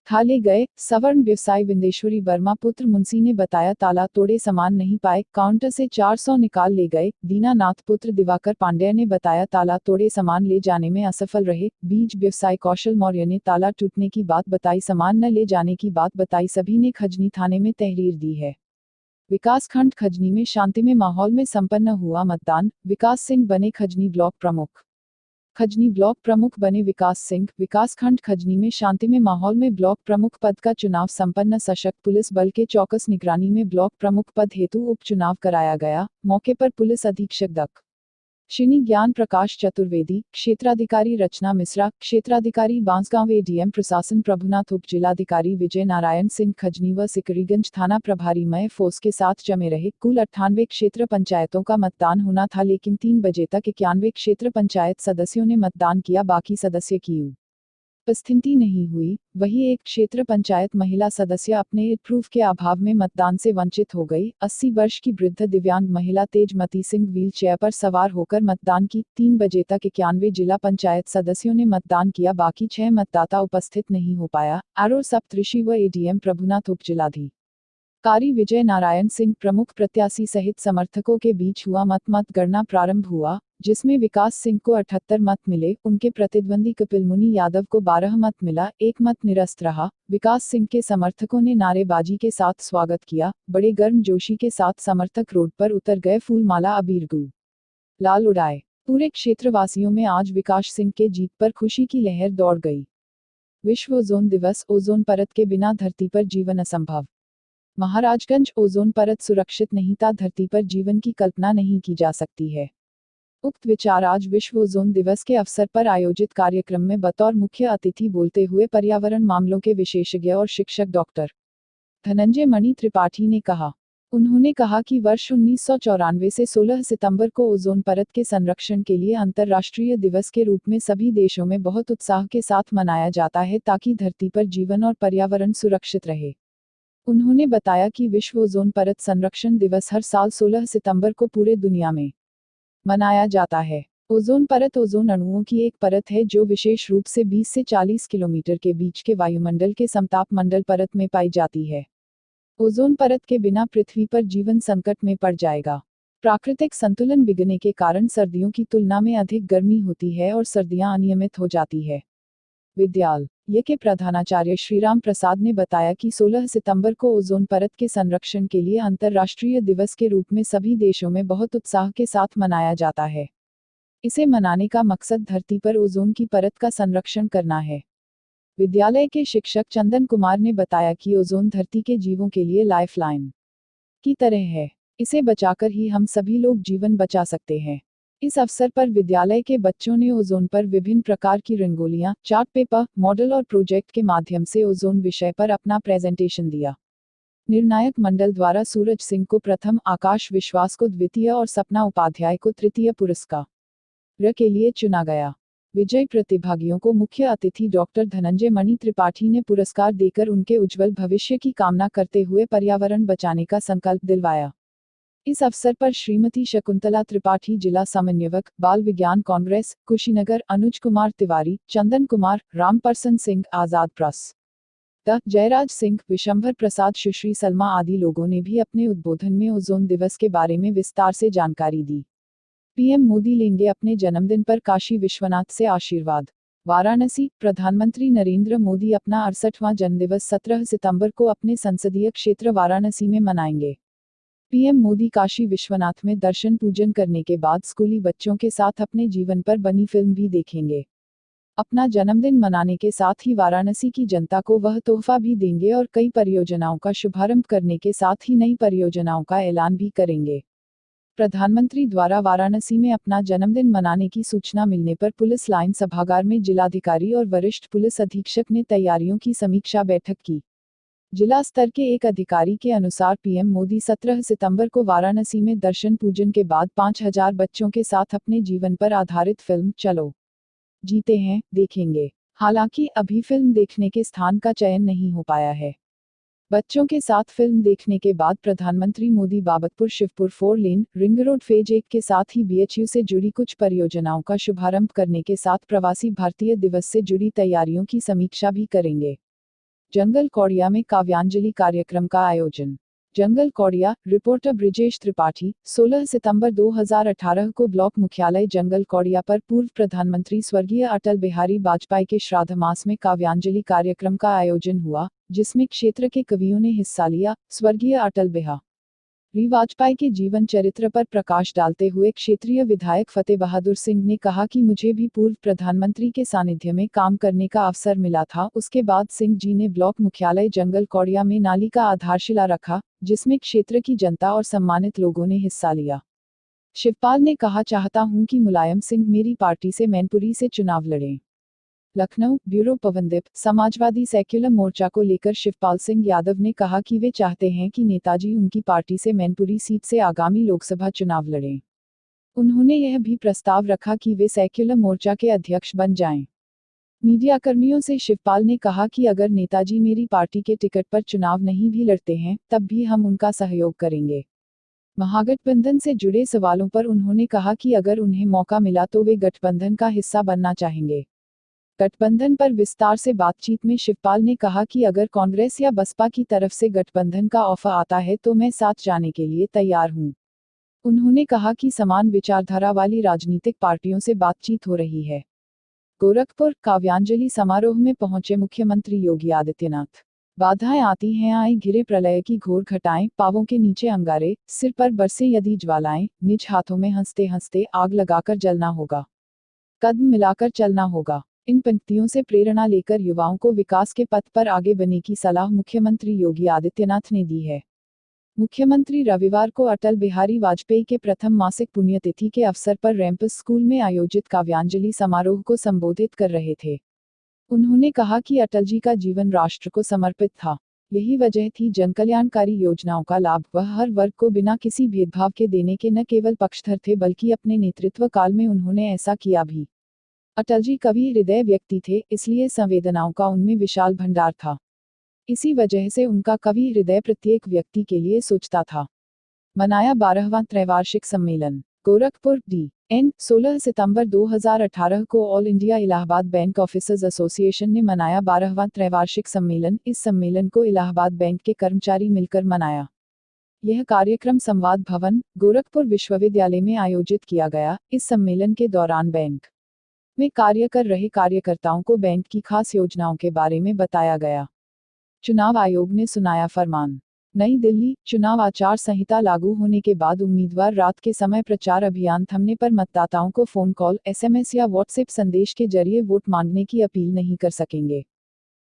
खा ले गए। सवर्ण व्यवसायी विंदेश्वरी वर्मा पुत्र मुंशी ने बताया, ताला तोड़े सामान नहीं पाए, काउंटर से 400 निकाल ले गए। दीनानाथ पुत्र दिवाकर पांड्या ने बताया, ताला तोड़े सामान ले जाने में असफल रहे। बीज व्यवसायी कौशल मौर्य ने ताला टूटने की बात बताई, सामान न ले जाने की बात बताई। सभी ने खजनी थाने में तहरीर दी है। विकासखंड खजनी में शांतिमय माहौल में संपन्न हुआ मतदान। विकास सिंह बने खजनी ब्लॉक प्रमुख। खजनी ब्लॉक प्रमुख बने विकास सिंह। विकासखंड खजनी में शांतिमय माहौल में ब्लॉक प्रमुख पद का चुनाव संपन्न। सशक्त पुलिस बल के चौकस निगरानी में ब्लॉक प्रमुख पद हेतु उपचुनाव कराया गया। मौके पर पुलिस अधीक्षक दक्षिणी ज्ञान प्रकाश चतुर्वेदी, क्षेत्राधिकारी रचना मिश्रा, क्षेत्राधिकारी बांसगांव एडीएम प्रशासन प्रभुनाथ, उप जिलाधिकारी विजय नारायण सिंह खजनी व सिकरीगंज थाना प्रभारी मय फोर्स के साथ जमे रहे। कुल 98 क्षेत्र पंचायतों का मतदान होना था, लेकिन 3 बजे तक 91 क्षेत्र पंचायत सदस्यों ने मतदान किया। बाकी सदस्य की उपस्थिति नहीं हुई। वहीं एक क्षेत्र पंचायत महिला सदस्य अपने प्रूफ के अभाव में मतदान से वंचित हो गई। 80 वर्ष की वृद्ध दिव्यांग महिला तेजमती सिंह व्हील चेयर पर सवार होकर मतदान की। 3 बजे तक 91 जिला पंचायत सदस्यों ने मतदान किया। बाकी 6 मतदाता उपस्थित नहीं हो पाया। आरोर सप्तऋषि व एडीएम प्रभुनाथ, उप जिलाधिकारी विजय नारायण सिंह प्रमुख प्रत्याशी सहित समर्थकों के बीच हुआ मतगणना प्रारंभ हुआ, जिसमें विकास सिंह को 78 मत मिले। उनके प्रतिद्वंदी कपिलमुनि यादव को 12 मत मिला, 1 मत निरस्त रहा। विकास सिंह के समर्थकों ने नारेबाजी के साथ स्वागत किया। बड़े गर्मजोशी के साथ समर्थक रोड पर उतर गए, फूलमाला अबीर गुलाल उड़ाए। पूरे क्षेत्रवासियों में आज विकास सिंह के जीत पर खुशी की लहर दौड़ गई। विश्व ओजोन दिवस। ओजोन परत के बिना धरती पर जीवन असंभव। महाराजगंज। ओजोन परत सुरक्षित नहीं था, धरती पर जीवन की कल्पना नहीं की जा सकती है। उक्त विचार आज विश्व ओजोन दिवस के अवसर पर आयोजित कार्यक्रम में बतौर मुख्य अतिथि बोलते हुए पर्यावरण मामलों के विशेषज्ञ और शिक्षक डॉक्टर धनंजय मणि त्रिपाठी ने कहा। उन्होंने कहा कि वर्ष 1994 से 16 सितंबर को ओजोन परत के संरक्षण के लिए अंतर्राष्ट्रीय दिवस के रूप में सभी देशों में बहुत उत्साह के साथ मनाया जाता है, ताकि धरती पर जीवन और पर्यावरण सुरक्षित रहे। उन्होंने बताया कि विश्व ओजोन परत संरक्षण दिवस हर साल 16 सितंबर को पूरे दुनिया में मनाया जाता है। ओजोन परत ओजोन अणुओं की एक परत है जो विशेष रूप से 20 से 40 किलोमीटर के बीच के वायुमंडल के समताप मंडल परत में पाई जाती है। ओजोन परत के बिना पृथ्वी पर जीवन संकट में पड़ जाएगा। प्राकृतिक संतुलन बिगड़ने के कारण सर्दियों की तुलना में अधिक गर्मी होती है और सर्दियां अनियमित हो जाती है। विद्यालय के प्रधानाचार्य श्रीराम प्रसाद ने बताया कि 16 सितंबर को ओजोन परत के संरक्षण के लिए अंतर्राष्ट्रीय दिवस के रूप में सभी देशों में बहुत उत्साह के साथ मनाया जाता है। इसे मनाने का मकसद धरती पर ओजोन की परत का संरक्षण करना है। विद्यालय के शिक्षक चंदन कुमार ने बताया कि ओजोन धरती के जीवों के लिए लाइफलाइन की तरह है। इसे बचाकर ही हम सभी लोग जीवन बचा सकते हैं। इस अवसर पर विद्यालय के बच्चों ने ओजोन पर विभिन्न प्रकार की रंगोलियां, चार्ट पेपर, मॉडल और प्रोजेक्ट के माध्यम से ओजोन विषय पर अपना प्रेजेंटेशन दिया। निर्णायक मंडल द्वारा सूरज सिंह को प्रथम, आकाश विश्वास को द्वितीय और सपना उपाध्याय को तृतीय पुरस्कार के लिए चुना गया। विजयी प्रतिभागियों को मुख्य अतिथि डॉक्टर धनंजय मणि त्रिपाठी ने पुरस्कार देकर उनके उज्जवल भविष्य की कामना करते हुए पर्यावरण बचाने का संकल्प दिलवाया। इस अवसर पर श्रीमती शकुंतला त्रिपाठी, जिला समन्वयक, बाल विज्ञान कांग्रेस, कुशीनगर, अनुज कुमार तिवारी, चंदन कुमार, रामप्रसन सिंह, आजाद प्रसाद, जयराज सिंह, विशंभर प्रसाद, सुश्री सलमा आदि लोगों ने भी अपने उद्बोधन में ओजोन दिवस के बारे में विस्तार से जानकारी दी। पीएम मोदी लेंगे अपने जन्मदिन पर काशी विश्वनाथ से आशीर्वाद। वाराणसी। प्रधानमंत्री नरेंद्र मोदी अपना 68वां जन्मदिवस 17 सितंबर को अपने संसदीय क्षेत्र वाराणसी में मनाएंगे। पीएम मोदी काशी विश्वनाथ में दर्शन पूजन करने के बाद स्कूली बच्चों के साथ अपने जीवन पर बनी फिल्म भी देखेंगे। अपना जन्मदिन मनाने के साथ ही वाराणसी की जनता को वह तोहफा भी देंगे और कई परियोजनाओं का शुभारंभ करने के साथ ही नई परियोजनाओं का ऐलान भी करेंगे। प्रधानमंत्री द्वारा वाराणसी में अपना जन्मदिन मनाने की सूचना मिलने पर पुलिस लाइन सभागार में जिलाधिकारी और वरिष्ठ पुलिस अधीक्षक ने तैयारियों की समीक्षा बैठक की। जिला स्तर के एक अधिकारी के अनुसार पीएम मोदी 17 सितंबर को वाराणसी में दर्शन पूजन के बाद 5000 बच्चों के साथ अपने जीवन पर आधारित फिल्म चलो जीते हैं देखेंगे। हालांकि अभी फिल्म देखने के स्थान का चयन नहीं हो पाया है। बच्चों के साथ फिल्म देखने के बाद प्रधानमंत्री मोदी बाबतपुर शिवपुर 4 लेन रिंग रोड फेज 1 के साथ ही बीएचयू से जुड़ी कुछ परियोजनाओं का शुभारंभ करने के साथ प्रवासी भारतीय दिवस से जुड़ी तैयारियों की समीक्षा भी करेंगे। जंगल कौड़िया में काव्यांजलि कार्यक्रम का आयोजन। जंगल कौड़िया, रिपोर्टर ब्रिजेश त्रिपाठी। 16 सितंबर 2018 को ब्लॉक मुख्यालय जंगल कौड़िया पर पूर्व प्रधानमंत्री स्वर्गीय अटल बिहारी वाजपेयी के श्राद्ध मास में काव्यांजलि कार्यक्रम का आयोजन हुआ, जिसमें क्षेत्र के कवियों ने हिस्सा लिया। स्वर्गीय अटल बिहारी वाजपेयी के जीवन चरित्र पर प्रकाश डालते हुए क्षेत्रीय विधायक फतेह बहादुर सिंह ने कहा कि मुझे भी पूर्व प्रधानमंत्री के सानिध्य में काम करने का अवसर मिला था। उसके बाद सिंह जी ने ब्लॉक मुख्यालय जंगल कौड़िया में नाली का आधारशिला रखा, जिसमें क्षेत्र की जनता और सम्मानित लोगों ने हिस्सा लिया। शिवपाल ने कहा, चाहता हूं कि मुलायम सिंह मेरी पार्टी से मैनपुरी से चुनाव लड़ें। लखनऊ ब्यूरो पवनदीप। समाजवादी सेक्युलर मोर्चा को लेकर शिवपाल सिंह यादव ने कहा कि वे चाहते हैं कि नेताजी उनकी पार्टी से मैनपुरी सीट से आगामी लोकसभा चुनाव लड़ें। उन्होंने यह भी प्रस्ताव रखा कि वे सेक्युलर मोर्चा के अध्यक्ष बन जाएं। मीडियाकर्मियों से शिवपाल ने कहा कि अगर नेताजी मेरी पार्टी के टिकट पर चुनाव नहीं भी लड़ते हैं, तब भी हम उनका सहयोग करेंगे। महागठबंधन से जुड़े सवालों पर उन्होंने कहा कि अगर उन्हें मौका मिला तो वे गठबंधन का हिस्सा बनना चाहेंगे। गठबंधन पर विस्तार से बातचीत में शिवपाल ने कहा कि अगर कांग्रेस या बसपा की तरफ से गठबंधन का ऑफर आता है तो मैं साथ जाने के लिए तैयार हूं। उन्होंने कहा कि समान विचारधारा वाली राजनीतिक पार्टियों से बातचीत हो रही है। गोरखपुर काव्यांजलि समारोह में पहुंचे मुख्यमंत्री योगी आदित्यनाथ। बाधाएं आती हैं आए घिरे प्रलय की घोर घटाएं, पावों के नीचे अंगारे, सिर पर बरसे यदि ज्वालाएं, निज हाथों में हंसते हंसते आग लगाकर जलना होगा, कदम मिलाकर चलना होगा। इन पंक्तियों से प्रेरणा लेकर युवाओं को विकास के पथ पर आगे बढ़ने की सलाह मुख्यमंत्री योगी आदित्यनाथ ने दी है। मुख्यमंत्री रविवार को अटल बिहारी वाजपेयी के प्रथम मासिक पुण्यतिथि के अवसर पर रैंपस स्कूल में आयोजित काव्यांजलि समारोह को संबोधित कर रहे थे। उन्होंने कहा कि अटल जी का जीवन राष्ट्र को समर्पित था। यही वजह थी जनकल्याणकारी योजनाओं का लाभ वह हर वर्ग को बिना किसी भेदभाव के देने के न केवल पक्षधर थे बल्कि अपने नेतृत्व काल में उन्होंने ऐसा किया भी। अटल जी कवि हृदय व्यक्ति थे, इसलिए संवेदनाओं का उनमें विशाल भंडार था। इसी वजह से उनका कवि हृदय प्रत्येक व्यक्ति के लिए सोचता था। मनाया 12वां त्रैवार्षिक सम्मेलन। गोरखपुर डी.एन. 16 सितंबर 2018 को all India Allahabad bank officers association ने मनाया 12वां त्रैवार्षिक सम्मेलन। इस सम्मेलन को इलाहाबाद बैंक के कर्मचारी मिलकर मनाया। यह कार्यक्रम संवाद भवन, गोरखपुर विश्वविद्यालय में आयोजित किया गया। इस सम्मेलन के दौरान बैंक में कार्य कर रहे कार्यकर्ताओं को बैंक की खास योजनाओं के बारे में बताया गया। चुनाव आयोग ने सुनाया फरमान। नई दिल्ली। चुनाव आचार संहिता लागू होने के बाद उम्मीदवार रात के समय प्रचार अभियान थमने पर मतदाताओं को फोन कॉल, एसएमएस या व्हाट्सएप संदेश के जरिए वोट मांगने की अपील नहीं कर सकेंगे।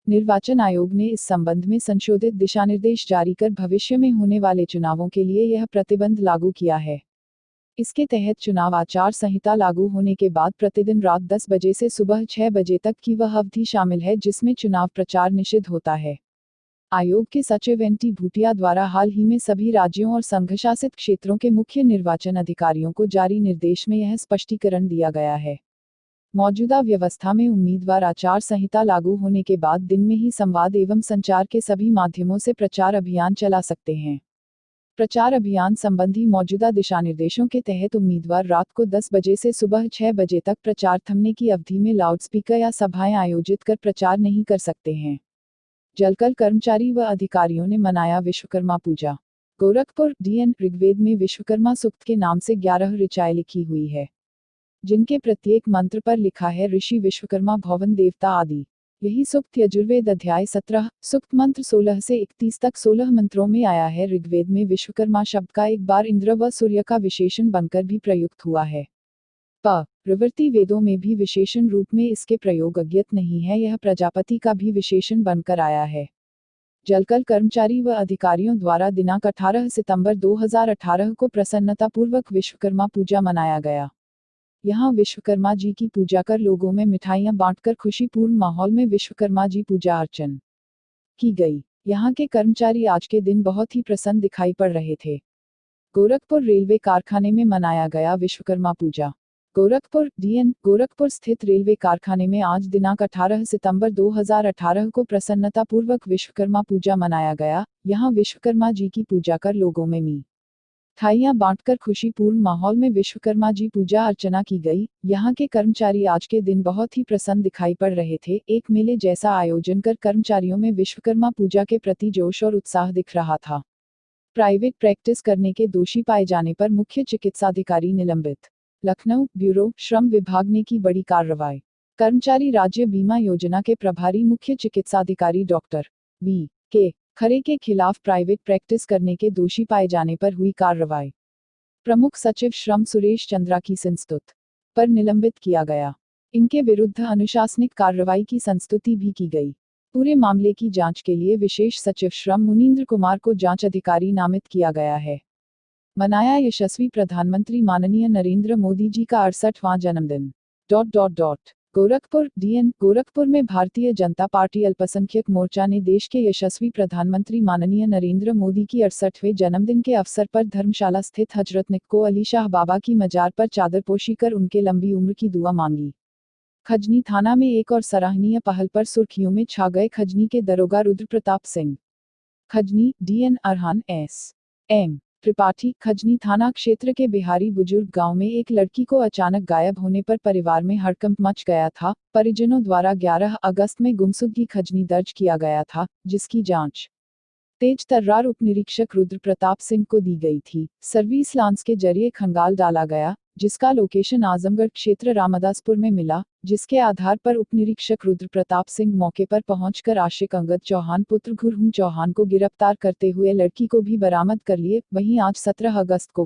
निर्वाचन आयोग ने इस संबंध में संशोधित दिशानिर्देश जारी कर भविष्य में होने वाले चुनावों के लिए यह प्रतिबंध लागू किया है। इसके तहत चुनाव आचार संहिता लागू होने के बाद प्रतिदिन रात 10 बजे से सुबह 6 बजे तक की वह अवधि शामिल है जिसमें चुनाव प्रचार निषिद्ध होता है। आयोग के सचिव एन.टी. भूटिया द्वारा हाल ही में सभी राज्यों और संघशासित क्षेत्रों के मुख्य निर्वाचन अधिकारियों को जारी निर्देश में यह स्पष्टीकरण दिया गया है। मौजूदा व्यवस्था में उम्मीदवार आचार संहिता लागू होने के बाद दिन में ही संवाद एवं संचार के सभी माध्यमों से प्रचार अभियान चला सकते हैं। प्रचार अभियान संबंधी मौजूदा दिशानिर्देशों के तहत उम्मीदवार रात को 10 बजे से सुबह 6 बजे तक प्रचार थमने की अवधि में लाउडस्पीकर या सभाएं आयोजित कर प्रचार नहीं कर सकते हैं। जलकर कर्मचारी व अधिकारियों ने मनाया विश्वकर्मा पूजा। गोरखपुर डी.एन. ऋग्वेद में विश्वकर्मा सूक्त के नाम से 11 ऋचाएं लिखी हुई है, जिनके प्रत्येक मंत्र पर लिखा है ऋषि विश्वकर्मा भवन देवता आदि। यही सूक्त यजुर्वेद अध्याय 17 सूक्त मंत्र 16 से 31 तक 16 मंत्रों में आया है। ऋग्वेद में विश्वकर्मा शब्द का एक बार इंद्र व सूर्य का विशेषण बनकर भी प्रयुक्त हुआ है। प्रवृत्ति वेदों में भी विशेषण रूप में इसके प्रयोग अज्ञात नहीं है, यह प्रजापति का भी विशेषण बनकर आया है। जलकल कर्मचारी व अधिकारियों द्वारा दिनांक 18 सितंबर 2018 को प्रसन्नतापूर्वक विश्वकर्मा पूजा मनाया गया। यहाँ विश्वकर्मा जी की पूजा कर लोगों में मिठाइयाँ बांटकर खुशीपूर्ण माहौल में विश्वकर्मा जी पूजा अर्चन की गई। यहाँ के कर्मचारी आज के दिन बहुत ही प्रसन्न दिखाई पड़ रहे थे। गोरखपुर रेलवे कारखाने में मनाया गया विश्वकर्मा पूजा। गोरखपुर डीएन गोरखपुर स्थित रेलवे कारखाने में आज दिनांक 18 सितंबर 2018 को प्रसन्नतापूर्वक विश्वकर्मा पूजा मनाया गया। यहाँ विश्वकर्मा जी की पूजा कर लोगों में मिठाइयाँ बांटकर खुशीपूर्ण माहौल में विश्वकर्मा जी पूजा अर्चना की गई। यहाँ के कर्मचारी आज के दिन बहुत ही प्रसन्न दिखाई पड़ रहे थे। एक मेले जैसा आयोजन कर कर्मचारियों में विश्वकर्मा पूजा के प्रति जोश और उत्साह दिख रहा था। प्राइवेट प्रैक्टिस करने के दोषी पाए जाने पर मुख्य चिकित्साधिकारी निलंबित। लखनऊ ब्यूरो श्रम विभाग ने की बड़ी कार्रवाई। कर्मचारी राज्य बीमा योजना के प्रभारी मुख्य चिकित्साधिकारी डॉक्टर V.K. खरे के खिलाफ प्राइवेट प्रैक्टिस करने के दोषी पाए जाने पर हुई कार्रवाई। प्रमुख सचिव श्रम सुरेश चंद्रा की संस्तुत पर निलंबित किया गया। इनके विरुद्ध अनुशासनिक कार्रवाई की संस्तुति भी की गई। पूरे मामले की जांच के लिए विशेष सचिव श्रम मुनींद्र कुमार को जांच अधिकारी नामित किया गया है। मनाया यशस्वी प्रधानमंत्री माननीय नरेंद्र मोदी जी का 68वां जन्मदिन। गोरखपुर डीएन गोरखपुर में भारतीय जनता पार्टी अल्पसंख्यक मोर्चा ने देश के यशस्वी प्रधानमंत्री माननीय नरेंद्र मोदी की 68वें जन्मदिन के अवसर पर धर्मशाला स्थित हजरत निक्को अली शाह बाबा की मजार पर चादरपोशी कर उनके लंबी उम्र की दुआ मांगी। खजनी थाना में एक और सराहनीय पहल पर सुर्खियों में छा गए खजनी के दरोगा रुद्र प्रताप सिंह। Khajni DN Arhan S M. त्रिपाठी खजनी थाना क्षेत्र के बिहारी बुजुर्ग गांव में एक लड़की को अचानक गायब होने पर परिवार में हड़कंप मच गया था। परिजनों द्वारा 11 अगस्त में गुमशुदगी खजनी दर्ज किया गया था, जिसकी जांच तेज तर्रार उप निरीक्षक रुद्र प्रताप सिंह को दी गई थी। सर्विस लांस के जरिए खंगाल डाला गया, जिसका लोकेशन आजमगढ़ क्षेत्र रामदासपुर में मिला, जिसके आधार पर उप निरीक्षक रुद्र प्रताप सिंह मौके पर पहुंचकर आशिक अंगद चौहान पुत्र गुरहूम चौहान को गिरफ्तार करते हुए लड़की को भी बरामद कर लिए। वहीं आज 17 अगस्त को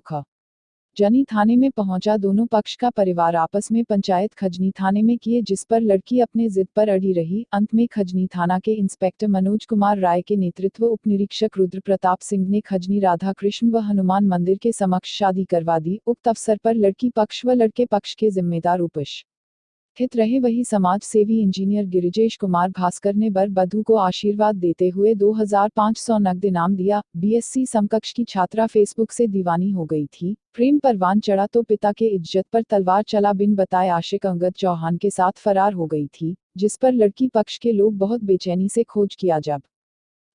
खजनी थाने में पहुंचा दोनों पक्ष का परिवार आपस में पंचायत खजनी थाने में किए, जिस पर लड़की अपने जिद पर अड़ी रही। अंत में खजनी थाना के इंस्पेक्टर मनोज कुमार राय के नेतृत्व उप निरीक्षक रुद्र प्रताप सिंह ने खजनी राधा कृष्ण व हनुमान मंदिर के समक्ष शादी करवा दी। उक्त अवसर पर लड़की पक्ष व लड़के पक्ष के जिम्मेदार उपस्थित रहे। वही समाज सेवी इंजीनियर गिरिजेश कुमार भास्कर ने वर वधू को आशीर्वाद देते हुए 2500 नकद इनाम दिया। बीएससी समकक्ष की छात्रा फेसबुक से दीवानी हो गई थी। प्रेम परवान चढ़ा तो पिता के इज्जत पर तलवार चला बिन बताए आशिक अंगद चौहान के साथ फरार हो गई थी, जिस पर लड़की पक्ष के लोग बहुत बेचैनी से खोज किया। जब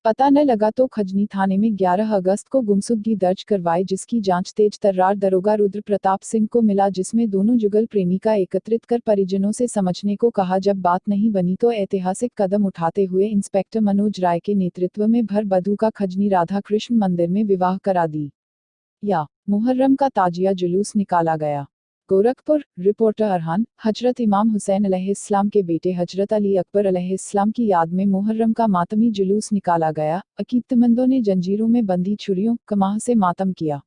पता न लगा तो खजनी थाने में 11 अगस्त को गुमशुदगी दर्ज करवाई, जिसकी जांच तेज तर्रार दरोगा रुद्र प्रताप सिंह को मिला, जिसमें दोनों जुगल प्रेमिका एकत्रित कर परिजनों से समझने को कहा। जब बात नहीं बनी तो ऐतिहासिक कदम उठाते हुए इंस्पेक्टर मनोज राय के नेतृत्व में भर वधू का खजनी राधा कृष्ण मंदिर में विवाह करा दी। मुहर्रम का ताजिया जुलूस निकाला गया। गोरखपुर रिपोर्टर अरहान हजरत इमाम हुसैन अलैहिस्सलाम के बेटे हजरत अली अकबर अलैहिस्सलाम की याद में मुहर्रम का मातमी जुलूस निकाला गया। अकीदतमंदों ने जंजीरों में बंधी छुरियों कमाह से मातम किया।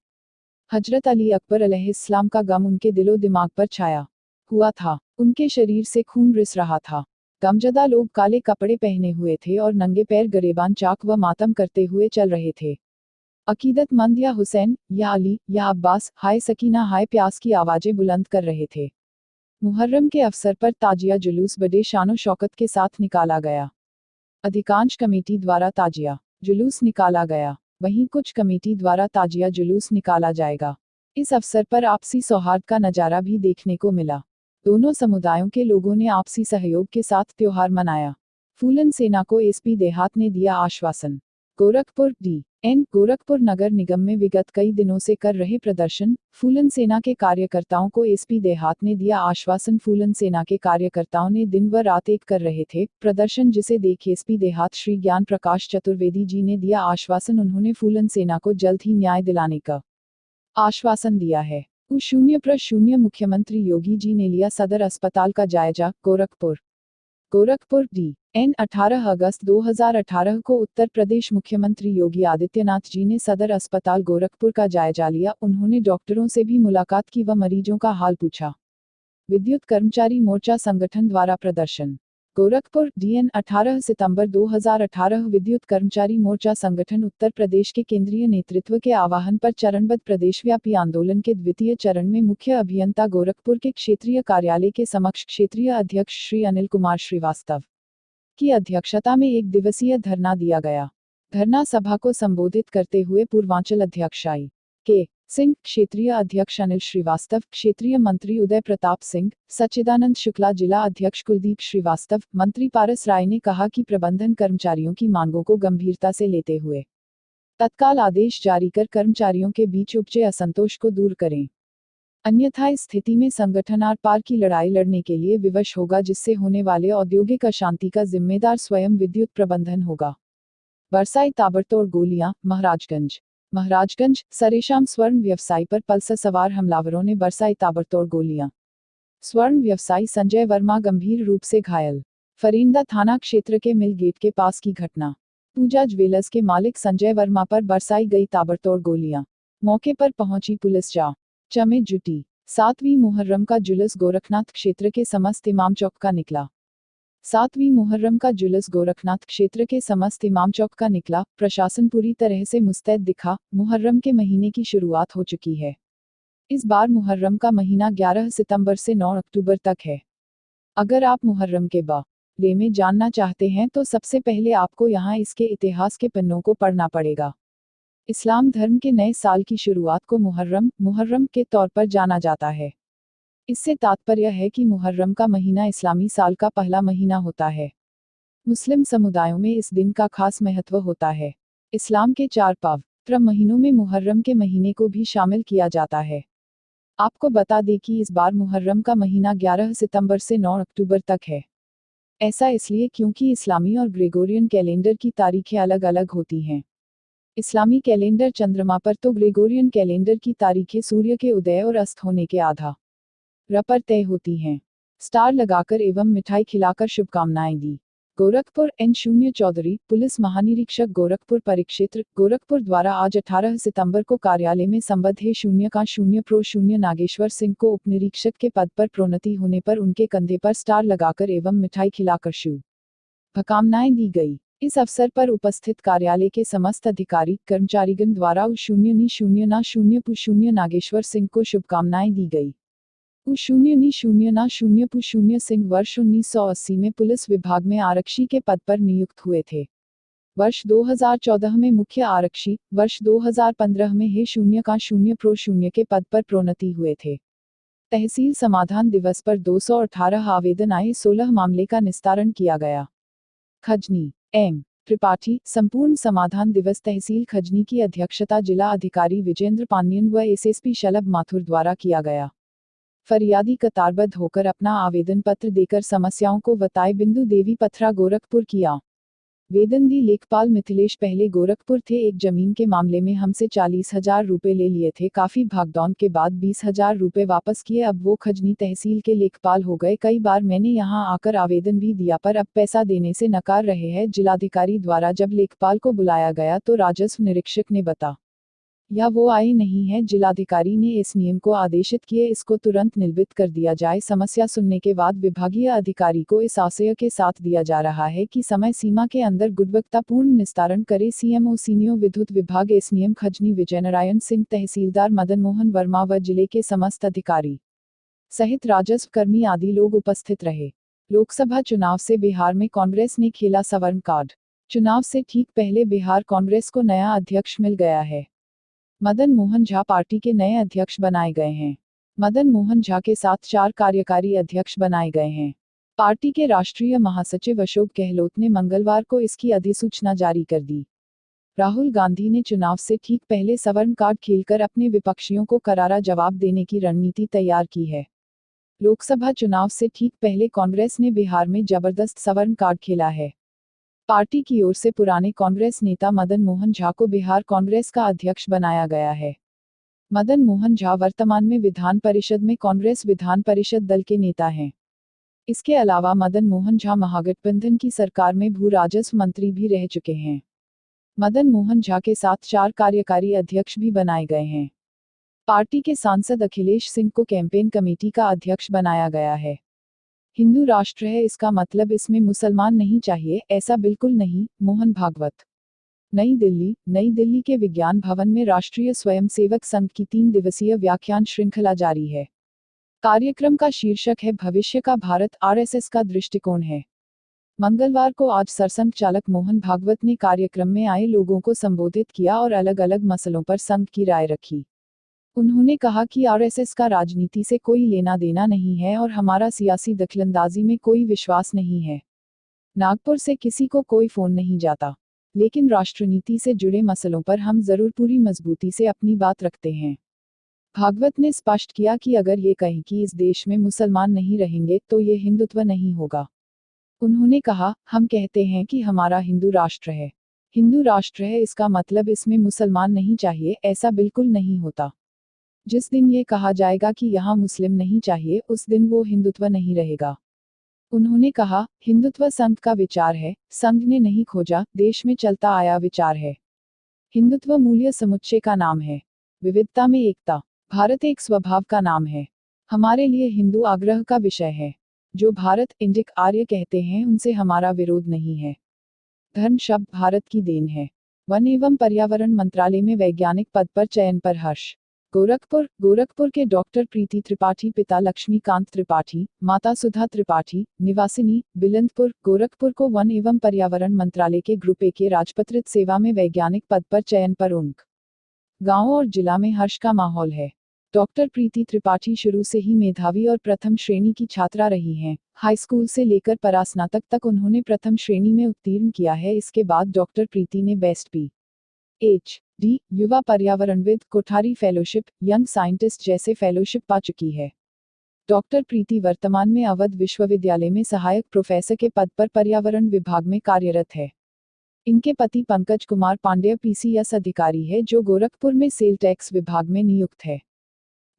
हजरत अली अकबर अलैहिस्सलाम का गम उनके दिलो दिमाग पर छाया हुआ था। उनके शरीर से खून रिस रहा था। गमजदा लोग काले कपड़े पहने हुए थे और नंगे पैर गरेबान चाक व मातम करते हुए चल रहे थे। अकीदतमंद या हुसैन या अली या अब्बास, हाय सकीना, हाय प्यास की आवाजें बुलंद कर रहे थे। मुहर्रम के अवसर पर ताजिया जुलूस बड़े शानो शौकत के साथ निकाला गया। अधिकांश कमेटी द्वारा ताजिया जुलूस निकाला गया, वहीं कुछ कमेटी द्वारा ताजिया जुलूस निकाला जाएगा। इस अवसर पर आपसी सौहार्द का नजारा भी देखने को मिला। दोनों समुदायों के लोगों ने आपसी सहयोग के साथ त्योहार मनाया। फूलन सेना को एसपी देहात ने दिया आश्वासन। गोरखपुर डीएन गोरखपुर नगर निगम में विगत कई दिनों से कर रहे प्रदर्शन, फूलन सेना के कार्यकर्ताओं को एसपी देहात ने दिया आश्वासन। फूलन सेना के कार्यकर्ताओं ने दिन व रात एक कर रहे थे प्रदर्शन, जिसे देख एसपी देहात श्री ज्ञान प्रकाश चतुर्वेदी जी ने दिया आश्वासन। उन्होंने फूलन सेना को जल्द ही न्याय दिलाने का आश्वासन दिया है। U0 मुख्यमंत्री योगी जी ने लिया सदर अस्पताल का जायजा। गोरखपुर गोरखपुर डी.एन. 18 अगस्त 2018 को उत्तर प्रदेश मुख्यमंत्री योगी आदित्यनाथ जी ने सदर अस्पताल गोरखपुर का जायजा लिया। उन्होंने डॉक्टरों से भी मुलाकात की व मरीजों का हाल पूछा। विद्युत कर्मचारी मोर्चा संगठन द्वारा प्रदर्शन। गोरखपुर डी.एन. 18 सितंबर 2018 विद्युत कर्मचारी मोर्चा संगठन उत्तर प्रदेश के केंद्रीय नेतृत्व के आह्वान पर चरणबद्ध प्रदेशव्यापी आंदोलन के द्वितीय चरण में मुख्य अभियंता गोरखपुर के क्षेत्रीय कार्यालय के समक्ष क्षेत्रीय अध्यक्ष श्री अनिल कुमार श्रीवास्तव की अध्यक्षता में एक दिवसीय धरना दिया गया। धरना सभा को संबोधित करते हुए पूर्वांचल अध्यक्ष आई.के. सिंह, क्षेत्रीय अध्यक्ष अनिल श्रीवास्तव, क्षेत्रीय मंत्री उदय प्रताप सिंह, सच्चिदानंद शुक्ला, जिला अध्यक्ष कुलदीप श्रीवास्तव, मंत्री पारस राय ने कहा कि प्रबंधन कर्मचारियों की मांगों को गंभीरता से लेते हुए तत्काल आदेश जारी कर कर्मचारियों के बीच उपजे असंतोष को दूर करें, अन्यथा इस स्थिति में संगठन आर पार की लड़ाई लड़ने के लिए विवश होगा, जिससे होने वाले औद्योगिक अशांति का जिम्मेदार स्वयं विद्युत प्रबंधन होगा। बरसाई ताबड़तोड़ गोलियां। महाराजगंज सरेशाम स्वर्ण व्यवसायी पर पल्सर सवार हमलावरों ने बरसाई ताबड़तोड़ गोलियां। स्वर्ण व्यवसायी संजय वर्मा गंभीर रूप से घायल। फरींदा थाना क्षेत्र के मिल गेट के पास की घटना। पूजा ज्वेलर्स के मालिक संजय वर्मा पर बरसाई गई ताबड़तोड़ गोलियां। मौके पर पहुंची पुलिस जांच में जुटी। 7वीं मुहर्रम का जुलूस गोरखनाथ क्षेत्र के समस्त इमाम चौक का निकला। 7वीं मुहर्रम का जुलूस गोरखनाथ क्षेत्र के समस्त इमाम चौक का निकला। प्रशासन पूरी तरह से मुस्तैद दिखा। मुहर्रम के महीने की शुरुआत हो चुकी है। इस बार मुहर्रम का महीना 11 सितंबर से 9 अक्टूबर तक है। अगर आप मुहर्रम के बारे में जानना चाहते हैं तो सबसे पहले आपको यहाँ इसके इतिहास के पन्नों को पढ़ना पड़ेगा। इस्लाम धर्म के नए साल की शुरुआत को मुहर्रम के तौर पर जाना जाता है। इससे तात्पर्य है कि मुहर्रम का महीना इस्लामी साल का पहला महीना होता है। मुस्लिम समुदायों में इस दिन का खास महत्व होता है। इस्लाम के 4 पवित्र महीनों में मुहर्रम के महीने को भी शामिल किया जाता है। आपको बता दें कि इस बार मुहर्रम का महीना 11 सितंबर से 9 अक्टूबर तक है। ऐसा इसलिए क्योंकि इस्लामी और ग्रेगोरियन कैलेंडर की तारीखें अलग अलग होती हैं। इस्लामी कैलेंडर चंद्रमा पर तो ग्रेगोरियन कैलेंडर की तारीखें सूर्य के उदय और अस्त होने के आधार पर तय होती हैं। स्टार लगाकर एवं मिठाई खिलाकर शुभकामनाएं दी। गोरखपुर N0 चौधरी, पुलिस महानिरीक्षक गोरखपुर परिक्षेत्र, गोरखपुर द्वारा आज 18 सितंबर को कार्यालय में संबद्ध है 0 प्रो 0 नागेश्वर सिंह को उपनिरीक्षक के पद पर प्रोन्नति होने पर उनके कंधे पर स्टार लगाकर एवं मिठाई खिलाकर शुभकामनाएं दी गई। इस अवसर पर उपस्थित कार्यालय के समस्त अधिकारी कर्मचारीगण द्वारा U0 नागेश्वर सिंह को शुभकामनाएं दी गई। U0 सिंह वर्ष 1980 में पुलिस विभाग में आरक्षी के पद पर नियुक्त हुए थे। वर्ष 2014 में मुख्य आरक्षी, वर्ष 2015 में है 0 प्रो 0 के पद पर प्रोन्नति हुए थे। तहसील समाधान दिवस पर 218 आवेदन आए, 16 मामले का निस्तारण किया गया। खजनी एम त्रिपाठी, संपूर्ण समाधान दिवस तहसील खजनी की अध्यक्षता जिला अधिकारी विजेंद्र पानियन व एसएसपी शलभ माथुर द्वारा किया गया। फरियादी कतारबद्ध होकर अपना आवेदन पत्र देकर समस्याओं को बताए। बिंदु देवी पथरा गोरखपुर किया वेदन दी। लेखपाल मिथिलेश पहले गोरखपुर थे। एक जमीन के मामले में हमसे 40,000 रुपए ले लिए थे। काफी भागदौड़ के बाद 20,000 रुपए वापस किए। अब वो खजनी तहसील के लेखपाल हो गए। कई बार मैंने यहाँ आकर आवेदन भी दिया पर अब पैसा देने से नकार रहे हैं। जिलाधिकारी द्वारा जब लेखपाल को बुलाया गया तो राजस्व निरीक्षक ने बताया वो आए नहीं है। जिलाधिकारी ने इस नियम को आदेशित किए इसको तुरंत निलंबित कर दिया जाए। समस्या सुनने के बाद विभागीय अधिकारी को इस आशय के साथ दिया जा रहा है कि समय सीमा के अंदर गुणवत्तापूर्ण निस्तारण करे। सीएमओ सीनियर विद्युत विभाग इस नियम खजनी विजयनारायण सिंह, तहसीलदार मदन मोहन वर्मा व जिले के समस्त अधिकारी सहित राजस्व कर्मी आदि लोग उपस्थित रहे। लोकसभा चुनाव से बिहार में कांग्रेस ने खेला स्वर्ण कार्ड। चुनाव से ठीक पहले बिहार कांग्रेस को नया अध्यक्ष मिल गया है। मदन मोहन झा पार्टी के नए अध्यक्ष बनाए गए हैं। मदन मोहन झा के साथ 4 कार्यकारी अध्यक्ष बनाए गए हैं। पार्टी के राष्ट्रीय महासचिव अशोक गहलोत ने मंगलवार को इसकी अधिसूचना जारी कर दी। राहुल गांधी ने चुनाव से ठीक पहले स्वर्ण कार्ड खेलकर अपने विपक्षियों को करारा जवाब देने की रणनीति तैयार की है। लोकसभा चुनाव से ठीक पहले कांग्रेस ने बिहार में जबरदस्त स्वर्ण कार्ड खेला है। पार्टी की ओर से पुराने कांग्रेस नेता मदन मोहन झा को बिहार कांग्रेस का अध्यक्ष बनाया गया है। मदन मोहन झा वर्तमान में विधान परिषद में कांग्रेस विधान परिषद दल के नेता हैं। इसके अलावा मदन मोहन झा महागठबंधन की सरकार में भू राजस्व मंत्री भी रह चुके हैं। मदन मोहन झा के साथ 4 कार्यकारी अध्यक्ष भी बनाए गए हैं। पार्टी के सांसद अखिलेश सिंह को कैंपेन कमेटी का अध्यक्ष बनाया गया है। हिंदू राष्ट्र है इसका मतलब इसमें मुसलमान नहीं चाहिए, ऐसा बिल्कुल नहीं। मोहन भागवत। नई दिल्ली के विज्ञान भवन में राष्ट्रीय स्वयंसेवक संघ की 3 दिवसीय व्याख्यान श्रृंखला जारी है। कार्यक्रम का शीर्षक है भविष्य का भारत, आरएसएस का दृष्टिकोण है। मंगलवार को आज सरसंघ चालक मोहन भागवत ने कार्यक्रम में आए लोगों को संबोधित किया और अलग अलग मसलों पर संघ की राय रखी। उन्होंने कहा कि आरएसएस का राजनीति से कोई लेना देना नहीं है और हमारा सियासी दखलंदाजी में कोई विश्वास नहीं है। नागपुर से किसी को कोई फोन नहीं जाता, लेकिन राष्ट्रनीति से जुड़े मसलों पर हम जरूर पूरी मजबूती से अपनी बात रखते हैं। भागवत ने स्पष्ट किया कि अगर ये कहें कि इस देश में मुसलमान नहीं रहेंगे तो ये हिंदुत्व नहीं होगा। उन्होंने कहा, हम कहते हैं कि हमारा हिंदू राष्ट्र है। हिंदू राष्ट्र है इसका मतलब इसमें मुसलमान नहीं चाहिए, ऐसा बिल्कुल नहीं होता। जिस दिन ये कहा जाएगा कि यहाँ मुस्लिम नहीं चाहिए, उस दिन वो हिंदुत्व नहीं रहेगा। उन्होंने कहा, हिंदुत्व संघ का विचार है, संघ ने नहीं खोजा, देश में चलता आया विचार है। हिंदुत्व मूल्य समुच्चय का नाम है, विविधता में एकता। भारत एक स्वभाव का नाम है। हमारे लिए हिंदू आग्रह का विषय है। जो भारत, इंडिक, आर्य कहते हैं उनसे हमारा विरोध नहीं है। धर्म शब्द भारत की देन है। वन एवं पर्यावरण मंत्रालय में वैज्ञानिक पद पर चयन पर हर्ष। गोरखपुर के डॉक्टर प्रीति त्रिपाठी, पिता लक्ष्मीकांत त्रिपाठी, माता सुधा त्रिपाठी, निवासिनी बिलंदपुर, गोरखपुर को वन एवं पर्यावरण मंत्रालय के ग्रुप ए के राजपत्रित सेवा में वैज्ञानिक पद पर चयन पर उनक गांव और जिला में हर्ष का माहौल है। डॉक्टर प्रीति त्रिपाठी शुरू से ही मेधावी और प्रथम श्रेणी की छात्रा रही हैं। हाई स्कूल से लेकर परास्नातक तक उन्होंने प्रथम श्रेणी में उत्तीर्ण किया है। इसके बाद डॉक्टर प्रीति ने बेस्ट PhD, युवा पर्यावरणविद, कोठारी फेलोशिप, यंग साइंटिस्ट जैसे फेलोशिप पा चुकी है। डॉक्टर प्रीति वर्तमान में अवध विश्वविद्यालय में सहायक प्रोफेसर के पद पर पर्यावरण विभाग में कार्यरत है। इनके पति पंकज कुमार पांडेय PCS अधिकारी है जो गोरखपुर में सेल टैक्स विभाग में नियुक्त है।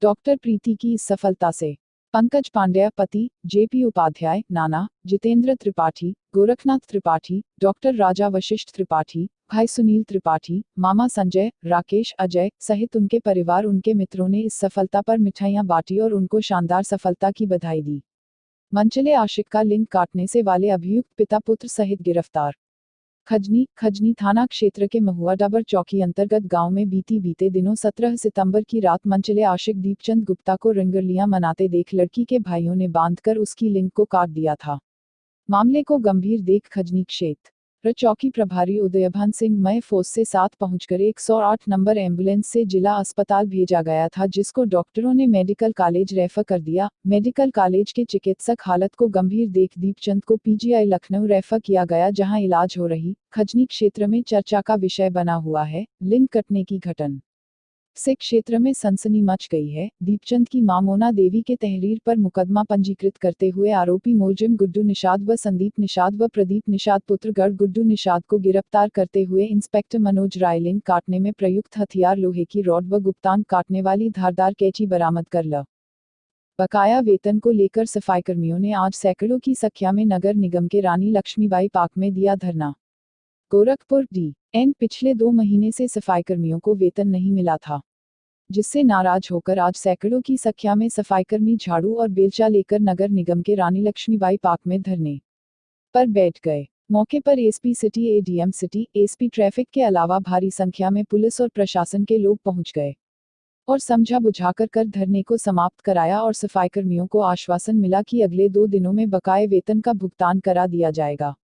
डॉक्टर प्रीति की इस सफलता से पंकज पांडेय, पति, JP उपाध्याय, नाना, जितेंद्र त्रिपाठी, गोरखनाथ त्रिपाठी, डॉक्टर राजा वशिष्ठ त्रिपाठी, भाई सुनील त्रिपाठी, मामा संजय, राकेश, अजय सहित उनके परिवार, उनके मित्रों ने इस सफलता पर मिठाइयां बांटी और उनको शानदार सफलता की बधाई दी। मनचले आशिक का लिंग काटने से वाले अभियुक्त पिता पुत्र सहित गिरफ्तार। खजनी थाना क्षेत्र के महुआ डाबर चौकी अंतर्गत गांव में बीते दिनों 17 सितंबर की रात मनचले आशिक दीपचंद गुप्ता को रंगरलियां मनाते देख लड़की के भाइयों ने बांधकर उसकी लिंग को काट दिया था। मामले को गंभीर देख खजनी क्षेत्र चौकी प्रभारी उदयभान सिंह मय फोर्स से 7 पहुंचकर 108 नंबर एम्बुलेंस से जिला अस्पताल भेजा गया था, जिसको डॉक्टरों ने मेडिकल कॉलेज रेफर कर दिया। मेडिकल कॉलेज के चिकित्सक हालत को गंभीर देख दीपचंद को PGI लखनऊ रेफर किया गया, जहां इलाज हो रही। खजनी क्षेत्र में चर्चा का विषय बना हुआ है लिंग कटने की घटना से क्षेत्र में सनसनी मच गई है। दीपचंद की मां मोना देवी के तहरीर पर मुकदमा पंजीकृत करते हुए आरोपी मुलजिम गुड्डू निषाद व संदीप निषाद व प्रदीप निषाद पुत्र गढ़ गुड्डू निषाद को गिरफ्तार करते हुए इंस्पेक्टर मनोज राय लिंग काटने में प्रयुक्त हथियार, लोहे की रॉड व गुप्तांग काटने वाली धारदार कैंची बरामद कर ल। बकाया वेतन को लेकर सफाईकर्मियों ने आज सैकड़ों की संख्या में नगर निगम के रानी लक्ष्मीबाई पार्क में दिया धरना। गोरखपुर DN पिछले 2 महीने से सफाईकर्मियों को वेतन नहीं मिला था, जिससे नाराज होकर आज सैकड़ों की संख्या में सफाईकर्मी झाड़ू और बेलचा लेकर नगर निगम के रानी लक्ष्मीबाई पार्क में धरने पर बैठ गए। मौके पर SP city, ADM city, SP traffic के अलावा भारी संख्या में पुलिस और प्रशासन के लोग पहुंच गए और समझा बुझाकर धरने को समाप्त कराया और सफाईकर्मियों को आश्वासन मिला कि अगले 2 दिनों में बकाये वेतन का भुगतान करा दिया जाएगा।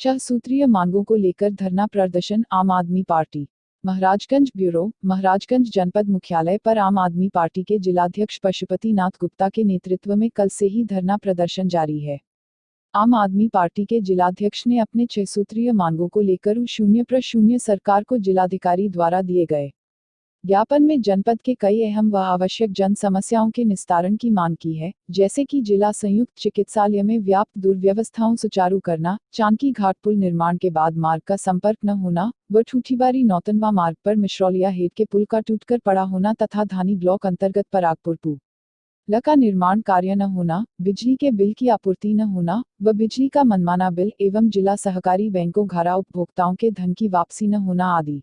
6 सूत्रीय मांगों को लेकर धरना प्रदर्शन आम आदमी पार्टी। महाराजगंज ब्यूरो। महाराजगंज जनपद मुख्यालय पर आम आदमी पार्टी के जिलाध्यक्ष पशुपति नाथ गुप्ता के नेतृत्व में कल से ही धरना प्रदर्शन जारी है। आम आदमी पार्टी के जिलाध्यक्ष ने अपने 6 सूत्रीय मांगों को लेकर U0/0 सरकार को जिलाधिकारी द्वारा दिए गए ज्ञापन में जनपद के कई अहम व आवश्यक जन समस्याओं के निस्तारण की मांग की है, जैसे कि जिला संयुक्त चिकित्सालय में व्याप्त दुर्व्यवस्थाओं सुचारू करना, चांकी घाट पुल निर्माण के बाद मार्ग का संपर्क न होना व ठूठीबारी नौतनवा मार्ग पर मिश्रौलिया हेड के पुल का टूटकर पड़ा होना तथा धानी ब्लॉक अंतर्गत परागपुर ल का निर्माण कार्य न होना, बिजली के बिल की आपूर्ति न होना व बिजली का मनमाना बिल एवं जिला सहकारी बैंकों घरा उपभोक्ताओं के धन की वापसी न होना आदि।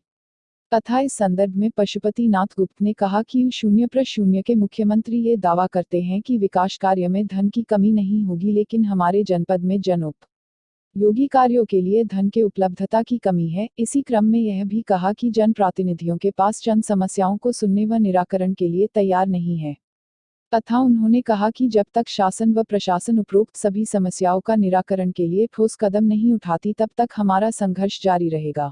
तथा इस संदर्भ में पशुपति नाथ गुप्त ने कहा कि U0+0 के मुख्यमंत्री ये दावा करते हैं कि विकास कार्य में धन की कमी नहीं होगी, लेकिन हमारे जनपद में जनोपयोगी कार्यों के लिए धन के उपलब्धता की कमी है। इसी क्रम में यह भी कहा कि जनप्रतिनिधियों के पास जन समस्याओं को सुनने व निराकरण के लिए तैयार नहीं है। तथा उन्होंने कहा कि जब तक शासन व प्रशासन उपरोक्त सभी समस्याओं का निराकरण के लिए ठोस कदम नहीं उठाती तब तक हमारा संघर्ष जारी रहेगा।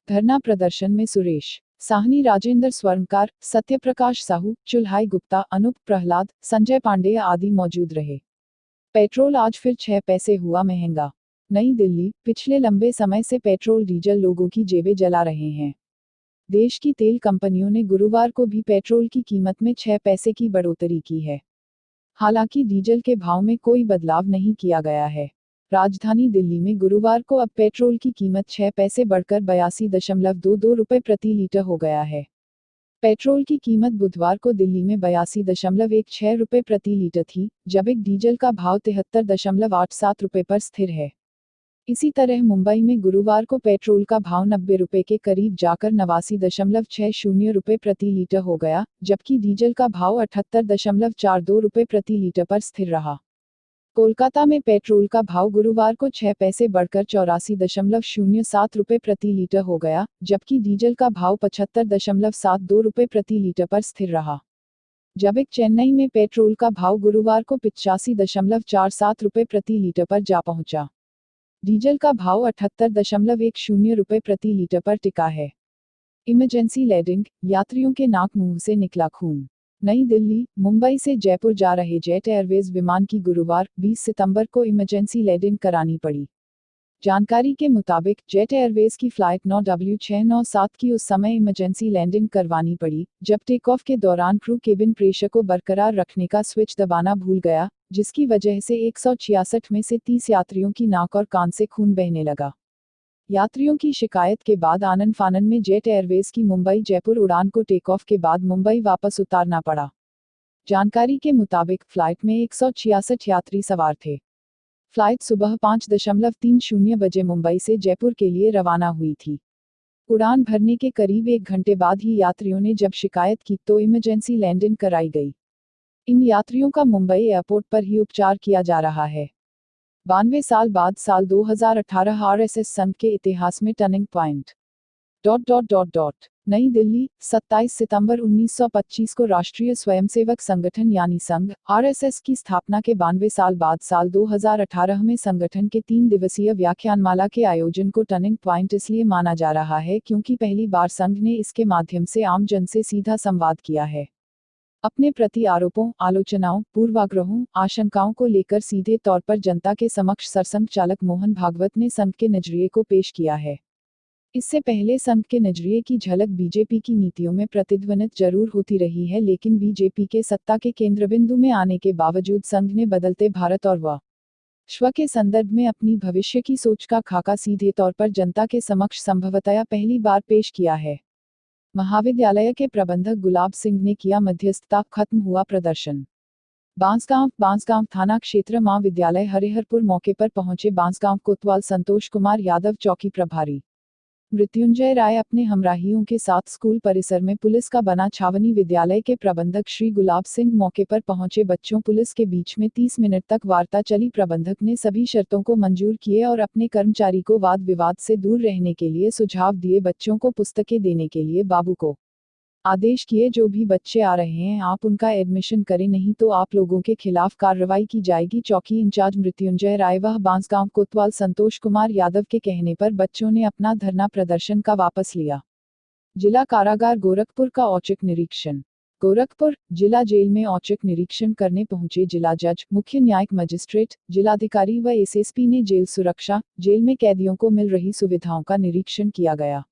धरना प्रदर्शन में सुरेश साहनी, राजेंद्र स्वर्णकार, सत्यप्रकाश साहू, चुल्हाई गुप्ता, अनूप प्रहलाद, संजय पांडेय आदि मौजूद रहे। पेट्रोल आज फिर 6 पैसे हुआ महंगा। नई दिल्ली, पिछले लंबे समय से पेट्रोल डीजल लोगों की जेबें जला रहे हैं। देश की तेल कंपनियों ने गुरुवार को भी पेट्रोल की कीमत में 6 पैसे की बढ़ोतरी की है। हालांकि डीजल के भाव में कोई बदलाव नहीं किया गया है। राजधानी दिल्ली में गुरुवार को अब पेट्रोल की कीमत 6 पैसे बढ़कर 82.22 रुपये प्रति लीटर हो गया है। पेट्रोल की कीमत बुधवार को दिल्ली में 82.16 रुपये प्रति लीटर थी, जब एक डीजल का भाव 73.87 रुपये पर स्थिर है। इसी तरह मुंबई में गुरुवार को पेट्रोल का भाव 90 रुपये के करीब जाकर 89.60 रुपये प्रति लीटर हो गया, जबकि डीजल का भाव 78.42 रुपये प्रति लीटर पर स्थिर रहा। कोलकाता में पेट्रोल का भाव गुरुवार को 6 पैसे बढ़कर 84.07 रुपये प्रति लीटर हो गया, जबकि डीजल का भाव 75.72 रुपये प्रति लीटर पर स्थिर रहा। जब एक चेन्नई में पेट्रोल का भाव गुरुवार को 85.47 रुपये प्रति लीटर पर जा पहुंचा। डीजल का भाव 78.10 रुपये प्रति लीटर पर टिका है। इमरजेंसी लैंडिंग, यात्रियों के नाक मुंह से निकला खून। नई दिल्ली, मुंबई से जयपुर जा रहे जेट एयरवेज विमान की गुरुवार 20 सितंबर को इमरजेंसी लैंडिंग करानी पड़ी। जानकारी के मुताबिक जेट एयरवेज की फ्लाइट 9W697 की उस समय इमरजेंसी लैंडिंग करवानी पड़ी, जब टेक ऑफ के दौरान क्रू केबिन प्रेशर को बरकरार रखने का स्विच दबाना भूल गया, जिसकी वजह से 166 में से 30 यात्रियों की नाक और कान से खून बहने लगा। यात्रियों की शिकायत के बाद आनन फानन में जेट एयरवेज की मुंबई जयपुर उड़ान को टेक ऑफ के बाद मुंबई वापस उतारना पड़ा। जानकारी के मुताबिक फ्लाइट में 166 यात्री सवार थे। फ्लाइट सुबह 5:30 बजे मुंबई से जयपुर के लिए रवाना हुई थी। उड़ान भरने के करीब 1 घंटे बाद ही यात्रियों ने जब शिकायत की तो इमरजेंसी लैंडिंग कराई गई। इन यात्रियों का मुंबई एयरपोर्ट पर ही उपचार किया जा रहा है। 92 साल बाद साल 2018 आरएसएस संघ के इतिहास में टर्निंग पॉइंट। नई दिल्ली, 27 सितंबर 1925 को राष्ट्रीय स्वयंसेवक संगठन यानी संघ आरएसएस की स्थापना के 92 साल बाद साल 2018 में संगठन के 3 दिवसीय व्याख्यानमाला के आयोजन को टर्निंग पॉइंट इसलिए माना जा रहा है क्योंकि पहली बार संघ ने इसके माध्यम से आम जन से सीधा संवाद किया है। अपने प्रति आरोपों, आलोचनाओं, पूर्वाग्रहों, आशंकाओं को लेकर सीधे तौर पर जनता के समक्ष सरसंघ चालक मोहन भागवत ने संघ के नजरिए को पेश किया है। इससे पहले संघ के नजरिए की झलक बीजेपी की नीतियों में प्रतिध्वनित जरूर होती रही है, लेकिन बीजेपी के सत्ता के केंद्रबिंदु में आने के बावजूद संघ ने बदलते भारत और विश्व के संदर्भ में अपनी भविष्य की सोच का खाका सीधे तौर पर जनता के समक्ष संभवतया पहली बार पेश किया है। महाविद्यालय के प्रबंधक गुलाब सिंह ने किया मध्यस्थता, खत्म हुआ प्रदर्शन। बांसगांव थाना क्षेत्र महाविद्यालय हरिहरपुर मौके पर पहुंचे बांसगांव कोतवाल संतोष कुमार यादव चौकी प्रभारी मृत्युंजय राय अपने हमराहियों के साथ स्कूल परिसर में पुलिस का बना छावनी विद्यालय के प्रबंधक श्री गुलाब सिंह मौके पर पहुंचे। बच्चों पुलिस के बीच में 30 मिनट तक वार्ता चली। प्रबंधक ने सभी शर्तों को मंजूर किए और अपने कर्मचारी को वाद विवाद से दूर रहने के लिए सुझाव दिए। बच्चों को पुस्तकें देने के लिए बाबू को आदेश किए, जो भी बच्चे आ रहे हैं आप उनका एडमिशन करें, नहीं तो आप लोगों के खिलाफ कार्रवाई की जाएगी। चौकी इंचार्ज मृत्युंजय राय व बांसगांव कोतवाल संतोष कुमार यादव के कहने पर बच्चों ने अपना धरना प्रदर्शन का वापस लिया। जिला कारागार गोरखपुर का औचक निरीक्षण। गोरखपुर जिला जेल में औचक निरीक्षण करने पहुंचे जिला जज, मुख्य न्यायिक मजिस्ट्रेट, जिलाधिकारी व एसएसपी ने जेल सुरक्षा, जेल में कैदियों को मिल रही सुविधाओं का निरीक्षण किया गया।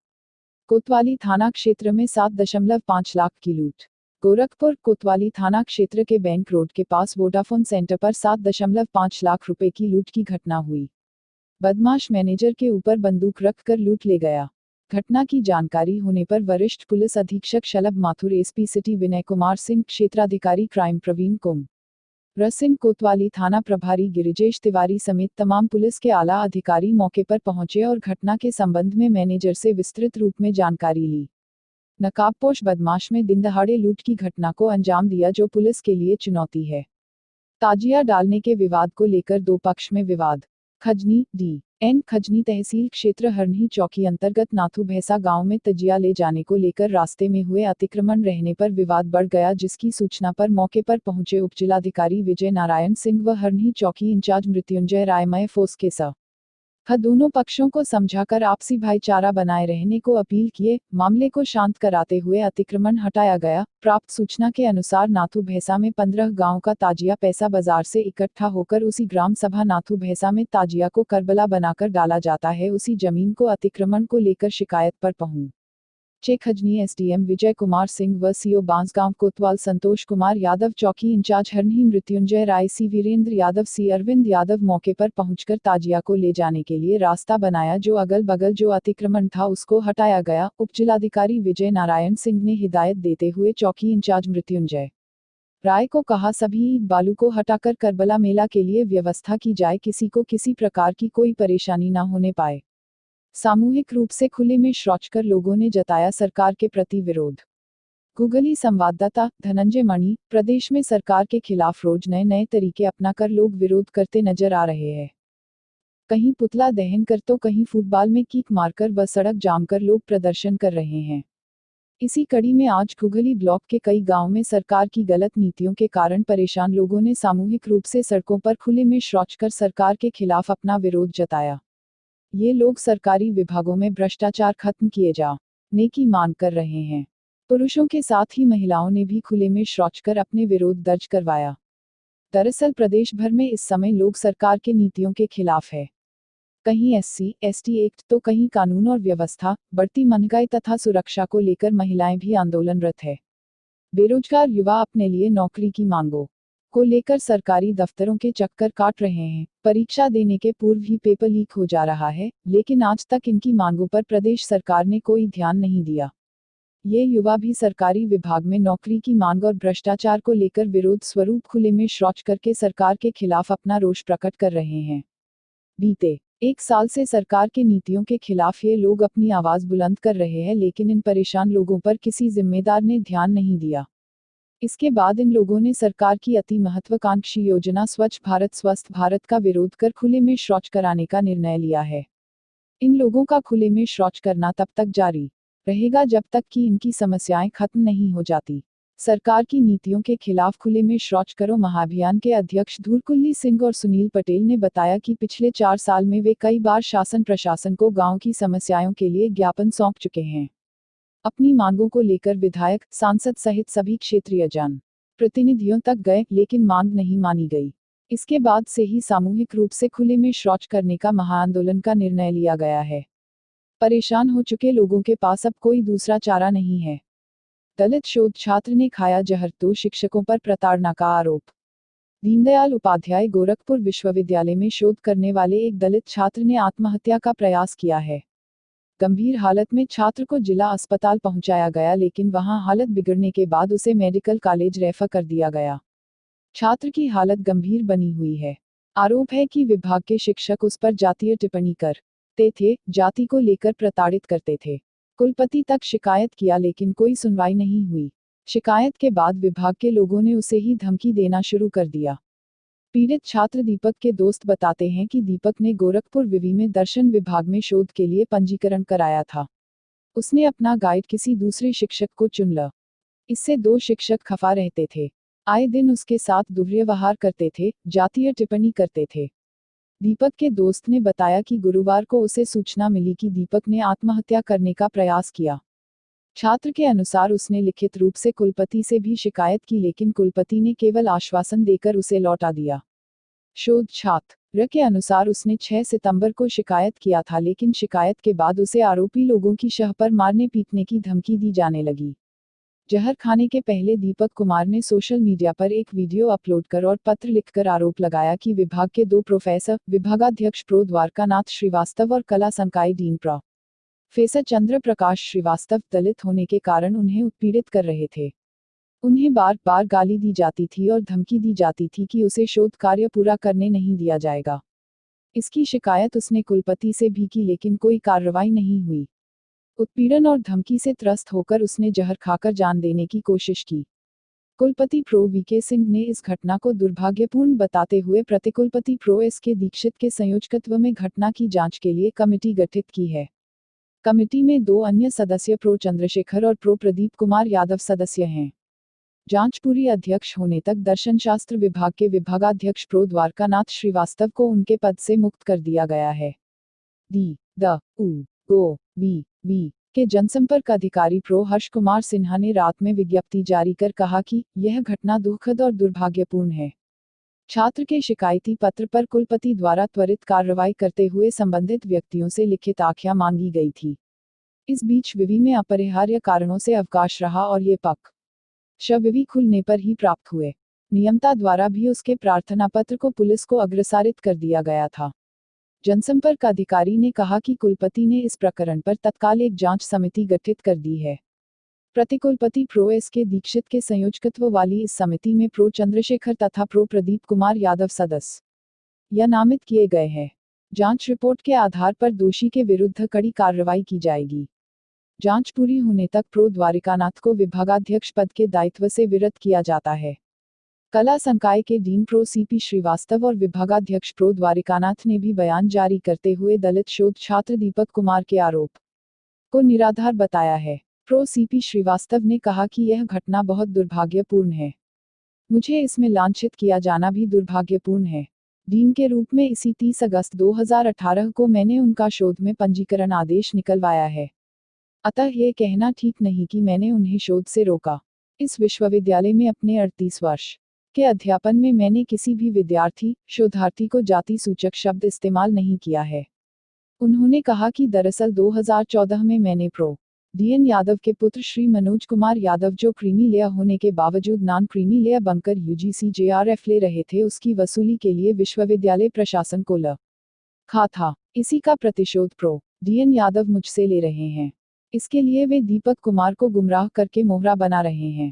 कोतवाली थाना क्षेत्र में 7.5 लाख की लूट। गोरखपुर कोतवाली थाना क्षेत्र के बैंक रोड के पास वोडाफोन सेंटर पर 7.5 लाख रुपए की लूट की घटना हुई। बदमाश मैनेजर के ऊपर बंदूक रखकर लूट ले गया। घटना की जानकारी होने पर वरिष्ठ पुलिस अधीक्षक शलभ माथुर, एसपी सिटी विनय कुमार सिंह, क्षेत्राधिकारी क्राइम प्रवीण कुमार सिंह, कोतवाली थाना प्रभारी गिरिजेश तिवारी समेत तमाम पुलिस के आला अधिकारी मौके पर पहुंचे और घटना के संबंध में मैनेजर से विस्तृत रूप में जानकारी ली। नकाबपोश बदमाश में दिनदहाड़े लूट की घटना को अंजाम दिया, जो पुलिस के लिए चुनौती है। ताजिया डालने के विवाद को लेकर दो पक्ष में विवाद। खजनी डी.एन. खजनी तहसील क्षेत्र हरणी चौकी अंतर्गत नाथू भैसा गांव में तजिया ले जाने को लेकर रास्ते में हुए अतिक्रमण रहने पर विवाद बढ़ गया, जिसकी सूचना पर मौके पर पहुंचे उपजिलाधिकारी विजय नारायण सिंह व हरणी चौकी इंचार्ज मृत्युंजय रायमय फोस के दोनों पक्षों को समझाकर आपसी भाईचारा बनाए रहने को अपील किए। मामले को शांत कराते हुए अतिक्रमण हटाया गया। प्राप्त सूचना के अनुसार नाथू भैसा में 15 गांव का ताजिया पैसा बाजार से इकट्ठा होकर उसी ग्राम सभा नाथू भैसा में ताजिया को करबला बनाकर डाला जाता है। उसी जमीन को अतिक्रमण को लेकर शिकायत पर पहुंचे खजनी एसडीएम विजय कुमार सिंह व सीओ बांसगांव कोतवाल संतोष कुमार यादव, चौकी इंचार्ज हरणी मृत्युंजय राय, सी वीरेंद्र यादव, सी अरविंद यादव मौके पर पहुंचकर ताजिया को ले जाने के लिए रास्ता बनाया। जो अगल बगल जो अतिक्रमण था उसको हटाया गया। उपजिलाधिकारी विजय नारायण सिंह ने हिदायत देते हुए चौकी इंचार्ज मृत्युंजय राय को कहा, सभी ईंट बालू को हटाकर करबला मेला के लिए व्यवस्था की जाए, किसी को किसी प्रकार की कोई परेशानी न होने पाए। सामूहिक रूप से खुले में शौच कर लोगों ने जताया सरकार के प्रति विरोध। गूगली संवाददाता धनंजय मणि, प्रदेश में सरकार के खिलाफ रोज नए नए तरीके अपनाकर लोग विरोध करते नजर आ रहे हैं। कहीं पुतला दहन कर तो कहीं फुटबॉल में किक मारकर व सड़क जाम कर लोग प्रदर्शन कर रहे हैं। इसी कड़ी में आज घुघली ब्लॉक के कई गांव में सरकार की गलत नीतियों के कारण परेशान लोगों ने सामूहिक रूप से सड़कों पर खुले में शौच कर सरकार के खिलाफ अपना विरोध जताया। ये लोग सरकारी विभागों में भ्रष्टाचार खत्म किए जाने की मांग कर रहे हैं। पुरुषों के साथ ही महिलाओं ने भी खुले में शौच कर अपने विरोध दर्ज करवाया। दरअसल प्रदेश भर में इस समय लोग सरकार के नीतियों के खिलाफ है। कहीं SC/ST एक्ट तो कहीं कानून और व्यवस्था, बढ़ती महंगाई तथा सुरक्षा को लेकर महिलाएं भी आंदोलनरत है। बेरोजगार युवा अपने लिए नौकरी की मांगों को लेकर सरकारी दफ्तरों के चक्कर काट रहे हैं। परीक्षा देने के पूर्व ही पेपर लीक हो जा रहा है, लेकिन आज तक इनकी मांगों पर प्रदेश सरकार ने कोई ध्यान नहीं दिया। ये युवा भी सरकारी विभाग में नौकरी की मांग और भ्रष्टाचार को लेकर विरोध स्वरूप खुले में शौच करके सरकार के खिलाफ अपना रोष प्रकट कर रहे हैं। बीते 1 साल से सरकार के नीतियों के खिलाफ ये लोग अपनी आवाज बुलंद कर रहे हैं, लेकिन इन परेशान लोगों पर किसी जिम्मेदार ने ध्यान नहीं दिया। इसके बाद इन लोगों ने सरकार की अति महत्वाकांक्षी योजना स्वच्छ भारत स्वस्थ भारत का विरोध कर खुले में शौच कराने का निर्णय लिया है। इन लोगों का खुले में शौच करना तब तक जारी रहेगा जब तक कि इनकी समस्याएं खत्म नहीं हो जाती। सरकार की नीतियों के खिलाफ खुले में शौच करो महाअभियान के अध्यक्ष धूरकुल्ली सिंह और सुनील पटेल ने बताया कि पिछले 4 साल में वे कई बार शासन प्रशासन को गांव की समस्याओं के लिए ज्ञापन सौंप चुके हैं। अपनी मांगों को लेकर विधायक, सांसद सहित सभी क्षेत्रीय जन प्रतिनिधियों तक गए, लेकिन मांग नहीं मानी गई। इसके बाद से ही सामूहिक रूप से खुले में शौच करने का महाआंदोलन का निर्णय लिया गया है। परेशान हो चुके लोगों के पास अब कोई दूसरा चारा नहीं है। दलित शोध छात्र ने खाया जहर, 2 शिक्षकों पर प्रताड़ना का आरोप। दीनदयाल उपाध्याय गोरखपुर विश्वविद्यालय में शोध करने वाले एक दलित छात्र ने आत्महत्या का प्रयास किया है। गंभीर हालत में छात्र को जिला अस्पताल पहुंचाया गया, लेकिन वहां हालत बिगड़ने के बाद उसे मेडिकल कॉलेज रेफर कर दिया गया। छात्र की हालत गंभीर बनी हुई है। आरोप है कि विभाग के शिक्षक उस पर जातीय टिप्पणी करते थे, जाति को लेकर प्रताड़ित करते थे। कुलपति तक शिकायत किया, लेकिन कोई सुनवाई नहीं हुई। शिकायत के बाद विभाग के लोगों ने उसे ही धमकी देना शुरू कर दिया। पीड़ित छात्र दीपक के दोस्त बताते हैं कि दीपक ने गोरखपुर विवि में दर्शन विभाग में शोध के लिए पंजीकरण कराया था। उसने अपना गाइड किसी दूसरे शिक्षक को चुन लिया। इससे 2 शिक्षक खफा रहते थे। आए दिन उसके साथ दुर्व्यवहार करते थे, जातीय टिप्पणी करते थे। दीपक के दोस्त ने बताया कि गुरुवार को उसे सूचना मिली कि दीपक ने आत्महत्या करने का प्रयास किया। छात्र के अनुसार उसने लिखित रूप से कुलपति से भी शिकायत की, लेकिन कुलपति ने केवल आश्वासन देकर उसे लौटा दिया। शोध छात्र के अनुसार उसने 6 सितंबर को शिकायत किया था, लेकिन शिकायत के बाद उसे आरोपी लोगों की शह पर मारने पीटने की धमकी दी जाने लगी। जहर खाने के पहले दीपक कुमार ने सोशल मीडिया पर एक वीडियो अपलोड कर और पत्र लिखकर आरोप लगाया कि विभाग के 2 प्रोफेसर, विभागाध्यक्ष प्रो द्वारकानाथ श्रीवास्तव और कला संकाय डीन प्रो प्रोफेसर चंद्र प्रकाश श्रीवास्तव दलित होने के कारण उन्हें उत्पीड़ित कर रहे थे। उन्हें बार बार गाली दी जाती थी और धमकी दी जाती थी कि उसे शोध कार्य पूरा करने नहीं दिया जाएगा। इसकी शिकायत उसने कुलपति से भी की लेकिन कोई कार्रवाई नहीं हुई। उत्पीड़न और धमकी से त्रस्त होकर उसने जहर खाकर जान देने की कोशिश की। कुलपति प्रो वीके सिंह ने इस घटना को दुर्भाग्यपूर्ण बताते हुए प्रतिकुलपति प्रो एस के दीक्षित के संयोजकत्व में घटना की जांच के लिए कमेटी गठित की है। कमेटी में 2 अन्य सदस्य प्रो चंद्रशेखर और प्रो प्रदीप कुमार यादव सदस्य हैं। जांच पूरी अध्यक्ष होने तक दर्शनशास्त्र विभाग के विभागाध्यक्ष प्रो द्वारकानाथ श्रीवास्तव को उनके पद से मुक्त कर दिया गया है। डी द उ गो वी के जनसंपर्क अधिकारी प्रो हर्ष कुमार सिन्हा ने रात में विज्ञप्ति जारी कर कहा कि यह घटना दुखद और दुर्भाग्यपूर्ण है। छात्र के शिकायती पत्र पर कुलपति द्वारा त्वरित कार्रवाई करते हुए संबंधित व्यक्तियों से लिखित आख्या मांगी गई थी। इस बीच विवि में अपरिहार्य कारणों से अवकाश रहा और ये पक शविवि खुलने पर ही प्राप्त हुए। नियमता द्वारा भी उसके प्रार्थना पत्र को पुलिस को अग्रसारित कर दिया गया था। जनसंपर्क अधिकारी ने कहा कि कुलपति ने इस प्रकरण पर तत्काल एक जांच समिति गठित कर दी है। प्रतिकुलपति प्रो एस के दीक्षित के संयोजकत्व वाली इस समिति में प्रो चंद्रशेखर तथा प्रो प्रदीप कुमार यादव सदस्य या नामित किए गए हैं। जांच रिपोर्ट के आधार पर दोषी के विरुद्ध कड़ी कार्रवाई की जाएगी। जांच पूरी होने तक प्रो द्वारिकानाथ को विभागाध्यक्ष पद के दायित्व से विरत किया जाता है। कला संकाय के डीन प्रो सीपी श्रीवास्तव और विभागाध्यक्ष प्रो द्वारिकानाथ ने भी बयान जारी करते हुए दलित शोध छात्र दीपक कुमार के आरोप को निराधार बताया है। प्रो सीपी श्रीवास्तव ने कहा कि यह घटना बहुत दुर्भाग्यपूर्ण है। मुझे इसमें लांछित किया जाना भी दुर्भाग्यपूर्ण है। डीन के रूप में इसी 30 अगस्त 2018 को मैंने उनका शोध में पंजीकरण आदेश निकलवाया है। अतः यह कहना ठीक नहीं कि मैंने उन्हें शोध से रोका। इस विश्वविद्यालय में अपने 38 वर्ष के अध्यापन में मैंने किसी भी विद्यार्थी शोधार्थी को जाति सूचक शब्द इस्तेमाल नहीं किया है। उन्होंने कहा कि दरअसल 2014 में मैंने प्रो डीएन यादव के पुत्र श्री मनोज कुमार यादव जो क्रीमी लेयर होने के बावजूद नॉन क्रीमी लेयर बनकर यूजीसी जेआरएफ ले रहे थे उसकी वसूली के लिए विश्वविद्यालय प्रशासन को लिखा था। इसी का प्रतिशोध प्रो डीएन यादव मुझसे ले रहे हैं। इसके लिए वे दीपक कुमार को गुमराह करके मोहरा बना रहे हैं।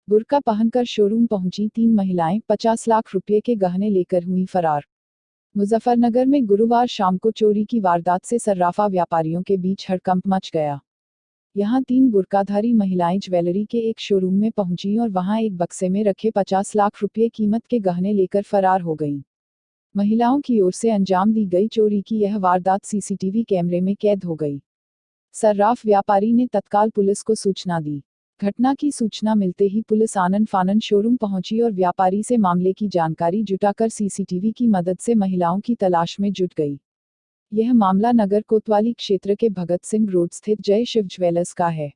बुर्का पहनकर शोरूम पहुंची 3 महिलाएं 50 लाख रुपए के गहने लेकर हुई फरार। मुजफ्फरनगर में गुरुवार शाम को चोरी की वारदात से सर्राफा व्यापारियों के बीच हड़कंप मच गया। यहां 3 बुर्काधारी महिलाएं ज्वेलरी के एक शोरूम में पहुंची और वहां एक बक्से में रखे 50 लाख रुपए कीमत के गहने लेकर फरार हो गईं। महिलाओं की ओर से अंजाम दी गई चोरी की यह वारदात सीसीटीवी कैमरे में कैद हो गई। सर्राफ व्यापारी ने तत्काल पुलिस को सूचना दी। घटना की सूचना मिलते ही पुलिस आनन फानन शोरूम पहुंची और व्यापारी से मामले की जानकारी जुटाकर सीसीटीवी की मदद से महिलाओं की तलाश में जुट गई। यह मामला नगर कोतवाली क्षेत्र के भगत सिंह रोड स्थित जय शिव ज्वेलर्स का है।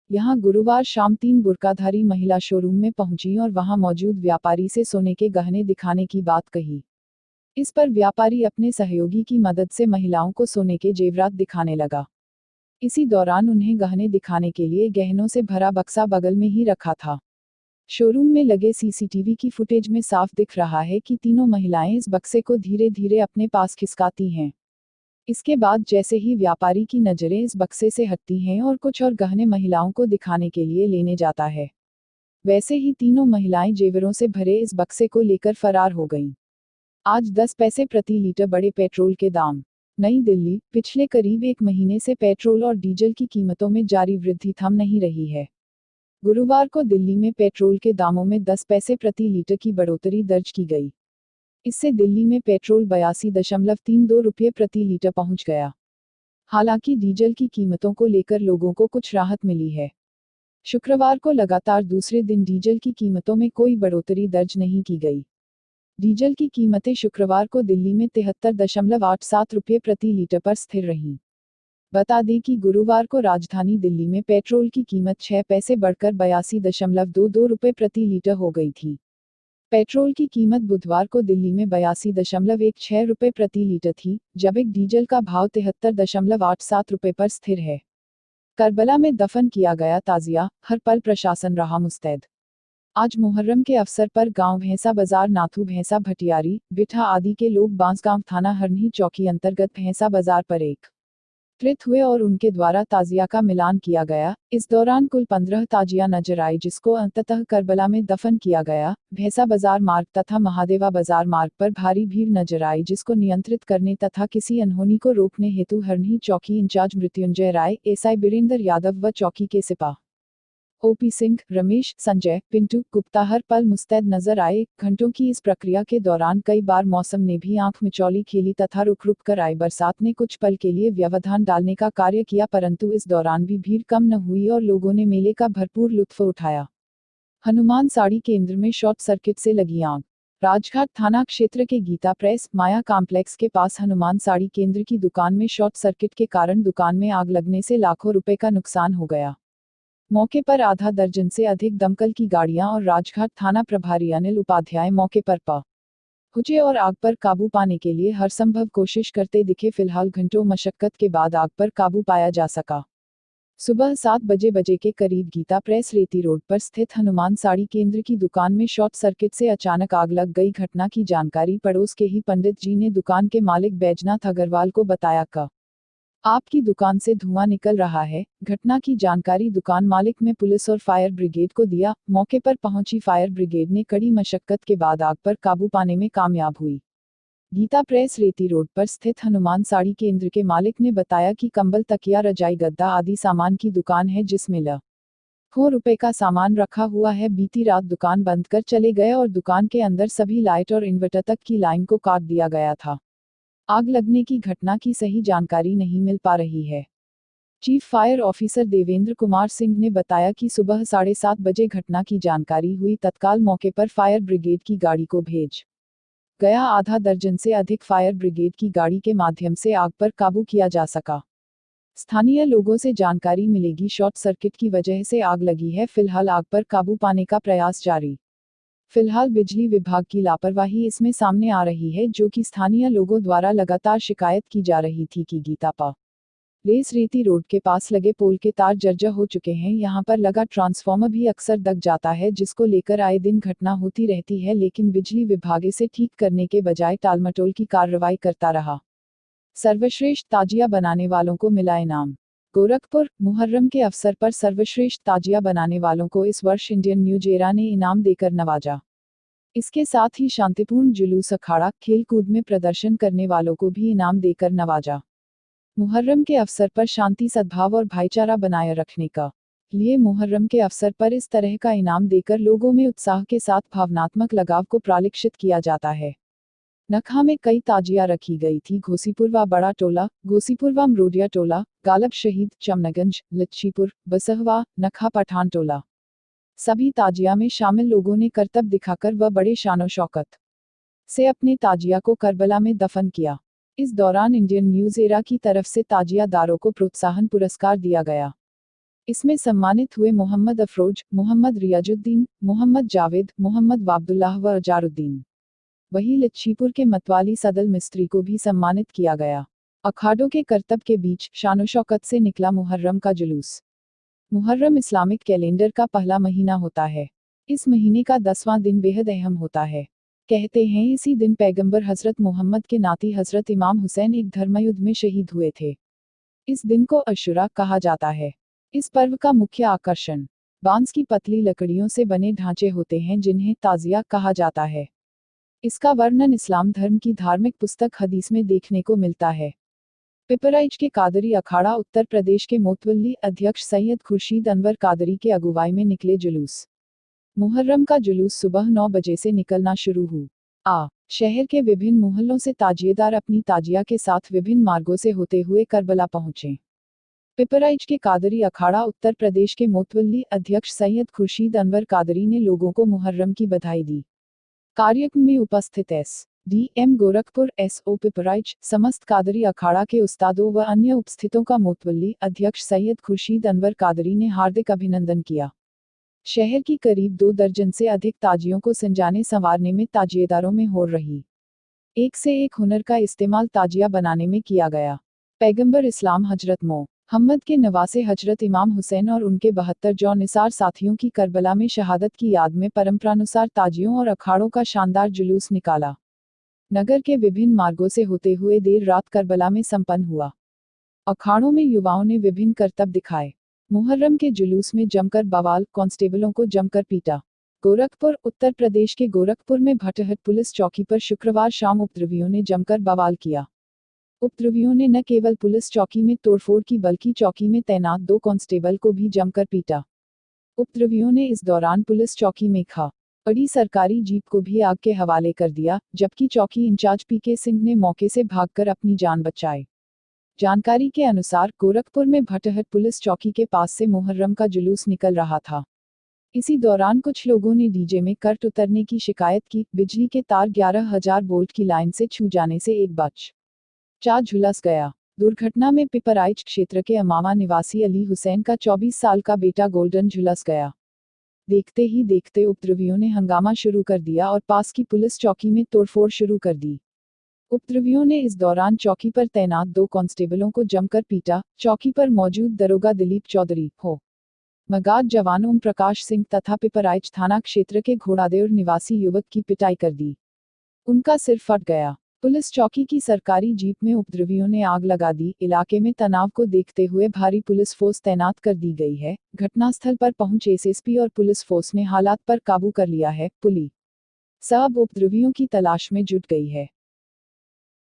यहां गुरुवार शाम 3 बुर्काधारी महिला शोरूम में पहुंची और वहां मौजूद व्यापारी से सोने के गहने दिखाने की बात कही। इस पर व्यापारी अपने सहयोगी की मदद से महिलाओं को सोने के जेवरात दिखाने लगा। इसी दौरान उन्हें गहने दिखाने के लिए गहनों से भरा बक्सा बगल में ही रखा था। शोरूम में लगे सीसीटीवी की फुटेज में साफ दिख रहा है कि तीनों महिलाएं इस बक्से को धीरे धीरे अपने पास खिसकाती हैं। इसके बाद जैसे ही व्यापारी की नजरें इस बक्से से हटती हैं और कुछ और गहने महिलाओं को दिखाने के लिए लेने जाता है, वैसे ही तीनों महिलाएं जेवरों से भरे इस बक्से को लेकर फरार हो गईं। आज 10 पैसे प्रति लीटर बढ़े पेट्रोल के दाम। नई दिल्ली, पिछले करीब 1 महीने से पेट्रोल और डीजल की कीमतों में जारी वृद्धि थम नहीं रही है। गुरुवार को दिल्ली में पेट्रोल के दामों में 10 पैसे प्रति लीटर की बढ़ोतरी दर्ज की गई। इससे दिल्ली में पेट्रोल 82.32 रुपये प्रति लीटर पहुंच गया। हालांकि डीजल की कीमतों को लेकर लोगों को कुछ राहत मिली है। शुक्रवार को लगातार दूसरे दिन डीजल की कीमतों में कोई बढ़ोतरी दर्ज नहीं की गई। डीजल की कीमतें शुक्रवार को दिल्ली में 73.87 रुपये प्रति लीटर पर स्थिर रहीं। बता दें कि गुरुवार को राजधानी दिल्ली में पेट्रोल की कीमत 6 पैसे बढ़कर 82.22 रुपये प्रति लीटर हो गई थी। पेट्रोल की कीमत बुधवार को दिल्ली में 82.16 रुपये प्रति लीटर थी, जब एक डीजल का भाव 73.87 रुपये पर स्थिर है। करबला में दफन किया गया ताजिया, हर पल प्रशासन रहा मुस्तैद। आज मुहर्रम के अवसर पर गांव भैंसा बाजार, नाथू भैंसा, भटियारी, बिठा आदि के लोग बांसगांव थाना हरनी चौकी अंतर्गत भैंसा बाजार पर एक हुए और उनके द्वारा ताजिया का मिलान किया गया। इस दौरान कुल 15 ताजिया नजर आई जिसको अंततः करबला में दफन किया गया। भैंसा बाजार मार्ग तथा महादेवा बाजार मार्ग पर भारी भीड़ नजर आई जिसको नियंत्रित करने तथा किसी अनहोनी को रोकने हेतु हरणी चौकी इंचार्ज मृत्युंजय राय, एसआई बीरेंद्र यादव व चौकी के सिपाही ओपी सिंह, रमेश, संजय, पिंटू, गुप्ता हर पल मुस्तैद नजर आए। घंटों की इस प्रक्रिया के दौरान कई बार मौसम ने भी आंख मिचौली खेली तथा रुक रुक कर आई बरसात ने कुछ पल के लिए व्यवधान डालने का कार्य किया, परंतु इस दौरान भी भीड़ कम न हुई और लोगों ने मेले का भरपूर लुत्फ उठाया। हनुमान साड़ी केंद्र में शॉर्ट सर्किट से लगी आग। राजघाट थाना क्षेत्र के गीता प्रेस, माया कॉम्प्लेक्स के पास हनुमान साड़ी केंद्र की दुकान में शॉर्ट सर्किट के कारण दुकान में आग लगने से लाखों रुपए का नुकसान हो गया। मौके पर आधा दर्जन से अधिक दमकल की गाड़ियां और राजघाट थाना प्रभारी अनिल उपाध्याय मौके पर पहुंचे और आग पर काबू पाने के लिए हरसंभव कोशिश करते दिखे। फिलहाल घंटों मशक्कत के बाद आग पर काबू पाया जा सका। सुबह 7 बजे के करीब गीता प्रेस रेती रोड पर स्थित हनुमान साड़ी केंद्र की दुकान में शॉर्ट सर्किट से अचानक आग लग गई। घटना की जानकारी पड़ोस के ही पंडित जी ने दुकान के मालिक बैजनाथ अग्रवाल को बताया कि आपकी दुकान से धुआं निकल रहा है। घटना की जानकारी दुकान मालिक में पुलिस और फायर ब्रिगेड को दिया। मौके पर पहुंची फायर ब्रिगेड ने कड़ी मशक्कत के बाद आग पर काबू पाने में कामयाब हुई। गीता प्रेस रेती रोड पर स्थित हनुमान साड़ी केंद्र के मालिक ने बताया कि कंबल, तकिया, रजाई, गद्दा आदि सामान की दुकान है जिसमें लाखों रुपए का सामान रखा हुआ है। बीती रात दुकान बंद कर चले गए और दुकान के अंदर सभी लाइट और इन्वर्टर तक की लाइन को काट दिया गया था। आग लगने की घटना की सही जानकारी नहीं मिल पा रही है। Chief fire officer Devendra Kumar Singh ने बताया कि सुबह 7:30 बजे घटना की जानकारी हुई। तत्काल मौके पर फायर ब्रिगेड की गाड़ी को भेज गया। आधा दर्जन से अधिक फायर ब्रिगेड की गाड़ी के माध्यम से आग पर काबू किया जा सका। स्थानीय लोगों से जानकारी मिलेगी शॉर्ट सर्किट की वजह से आग लगी है। फिलहाल आग पर काबू पाने का प्रयास जारी। फिलहाल बिजली विभाग की लापरवाही इसमें सामने आ रही है, जो कि स्थानीय लोगों द्वारा लगातार शिकायत की जा रही थी कि गीता प्लेस रेती रोड के पास लगे पोल के तार जर्जर हो चुके हैं। यहां पर लगा ट्रांसफार्मर भी अक्सर दब जाता है जिसको लेकर आए दिन घटना होती रहती है, लेकिन बिजली विभाग इसे ठीक करने के बजाय टालमटोल की कार्रवाई करता रहा। सर्वश्रेष्ठ ताजिया बनाने वालों को मिला इनाम। गोरखपुर, मुहर्रम के अवसर पर सर्वश्रेष्ठ ताजिया बनाने वालों को इस वर्ष इंडियन न्यूज एरा ने इनाम देकर नवाजा। इसके साथ ही शांतिपूर्ण जुलूस, अखाड़ा, खेलकूद में प्रदर्शन करने वालों को भी इनाम देकर नवाजा। मुहर्रम के अवसर पर शांति, सद्भाव और भाईचारा बनाए रखने का लिए मुहर्रम के अवसर पर इस तरह का इनाम देकर लोगों में उत्साह के साथ भावनात्मक लगाव को प्रलिक्षित किया जाता है। नखा में कई ताजिया रखी गई थी। घोसीपुर व बड़ा टोला, घोसीपुर व मरोडिया टोला, गालब शहीद, चमनगंज, लच्छीपुर, बसहवा, नखा, पठान टोला। सभी ताजिया में शामिल लोगों ने करतब दिखाकर व बड़े शानो शौकत से अपने ताजिया को करबला में दफन किया। इस दौरान इंडियन न्यूज एरा की तरफ से ताजियादारों को प्रोत्साहन पुरस्कार दिया गया। इसमें सम्मानित हुए मोहम्मद अफरोज, मोहम्मद रियाजुद्दीन, मोहम्मद जावेद, मोहम्मद वाब्दुल्लाह व अजारुद्दीन। वहीं लच्छीपुर के मतवाली सदल मिस्त्री को भी सम्मानित किया गया। अखाड़ों के करतब के बीच शानो शौकत से निकला मुहर्रम का जुलूस। मुहर्रम इस्लामिक कैलेंडर का पहला महीना होता है। इस महीने का 10वां दिन बेहद अहम होता है। कहते हैं इसी दिन पैगंबर हजरत मोहम्मद के नाती हजरत इमाम हुसैन एक धर्मयुद्ध में शहीद हुए थे। इस दिन को अशुरा कहा जाता है। इस पर्व का मुख्य आकर्षण बांस की पतली लकड़ियों से बने ढांचे होते हैं जिन्हें ताजिया कहा जाता है। इसका वर्णन इस्लाम धर्म की धार्मिक पुस्तक हदीस में देखने को मिलता है। पिपराइच के कादरी अखाड़ा उत्तर प्रदेश के मोतवल्ली अध्यक्ष सैयद खुर्शीद अनवर कादरी के अगुवाई में निकले जुलूस। मुहर्रम का जुलूस सुबह 9 बजे से निकलना शुरू हुआ। शहर के विभिन्न मोहल्लों से ताजिएदार अपनी ताजिया के साथ विभिन्न मार्गों से होते हुए करबला पहुंचे। पिपराइच के कादरी अखाड़ा उत्तर प्रदेश के मोतवल्ली अध्यक्ष सैयद खुर्शीद अनवर कादरी ने लोगों को मुहर्रम की बधाई दी। कार्यक्रम में उपस्थित एस.डी.एम. गोरखपुर, एस.ओ. पिपराइच, समस्त कादरी अखाड़ा के उस्तादों व अन्य उपस्थितों का मोतवल्ली अध्यक्ष सैयद खुर्शीद अनवर कादरी ने हार्दिक अभिनंदन किया। शहर की करीब 2 दर्जन से अधिक ताजियों को संजाने संवारने में ताजिएदारों में हो रही एक से एक हुनर का इस्तेमाल ताजिया बनाने में किया गया। पैगंबर इस्लाम हजरत मोहम्मद के नवासे हजरत इमाम हुसैन और उनके 72 जौनिसार साथियों की करबला में शहादत की याद में परंपरानुसार ताजियों और अखाड़ों का शानदार जुलूस निकाला। नगर के विभिन्न मार्गों से होते हुए देर रात करबला में संपन्न हुआ। अखाड़ों में युवाओं ने विभिन्न करतब दिखाए। मुहर्रम के जुलूस में जमकर बवाल, कांस्टेबलों को जमकर पीटा। गोरखपुर, उत्तर प्रदेश के गोरखपुर में भटहट पुलिस चौकी पर शुक्रवार शाम उपद्रवियों ने जमकर बवाल किया। उपद्रवियों ने न केवल पुलिस चौकी में तोड़फोड़ की बल्कि चौकी में तैनात 2 कांस्टेबल को भी जमकर पीटा। उपद्रवियों ने इस दौरान पुलिस चौकी में खड़ी सरकारी जीप को भी आग के हवाले कर दिया, जबकि चौकी इंचार्ज पीके सिंह ने मौके से भागकर अपनी जान बचाई। जानकारी के अनुसार गोरखपुर में भटहट पुलिस चौकी के पास से मुहर्रम का जुलूस निकल रहा था। इसी दौरान कुछ लोगों ने डीजे में करंट उतरने की शिकायत की। बिजली के तार 11,000 वोल्ट की लाइन से छू जाने से एक बच्चा झुलस गया। दुर्घटना में पिपराइच क्षेत्र के अमावा निवासी अली हुसैन का 24 साल का बेटा गोल्डन झुलस गया। देखते ही देखते उपद्रवियों ने हंगामा शुरू कर दिया और पास की पुलिस चौकी में तोड़फोड़ शुरू कर दी। उपद्रवियों ने इस दौरान चौकी पर तैनात 2 कांस्टेबलों को जमकर पीटा। चौकी पर मौजूद दरोगा दिलीप चौधरी हो मगाध जवान ओम प्रकाश सिंह तथा पिपराइच थाना क्षेत्र के घोड़ादेवर निवासी युवक की पिटाई कर दी। उनका सिर फट गया। पुलिस चौकी की सरकारी जीप में उपद्रवियों ने आग लगा दी। इलाके में तनाव को देखते हुए भारी पुलिस फोर्स तैनात कर दी गई है। घटनास्थल पर पहुंचे एसएसपी और पुलिस फोर्स ने हालात पर काबू कर लिया है। पुलिस अब उपद्रवियों की तलाश में जुट गई है।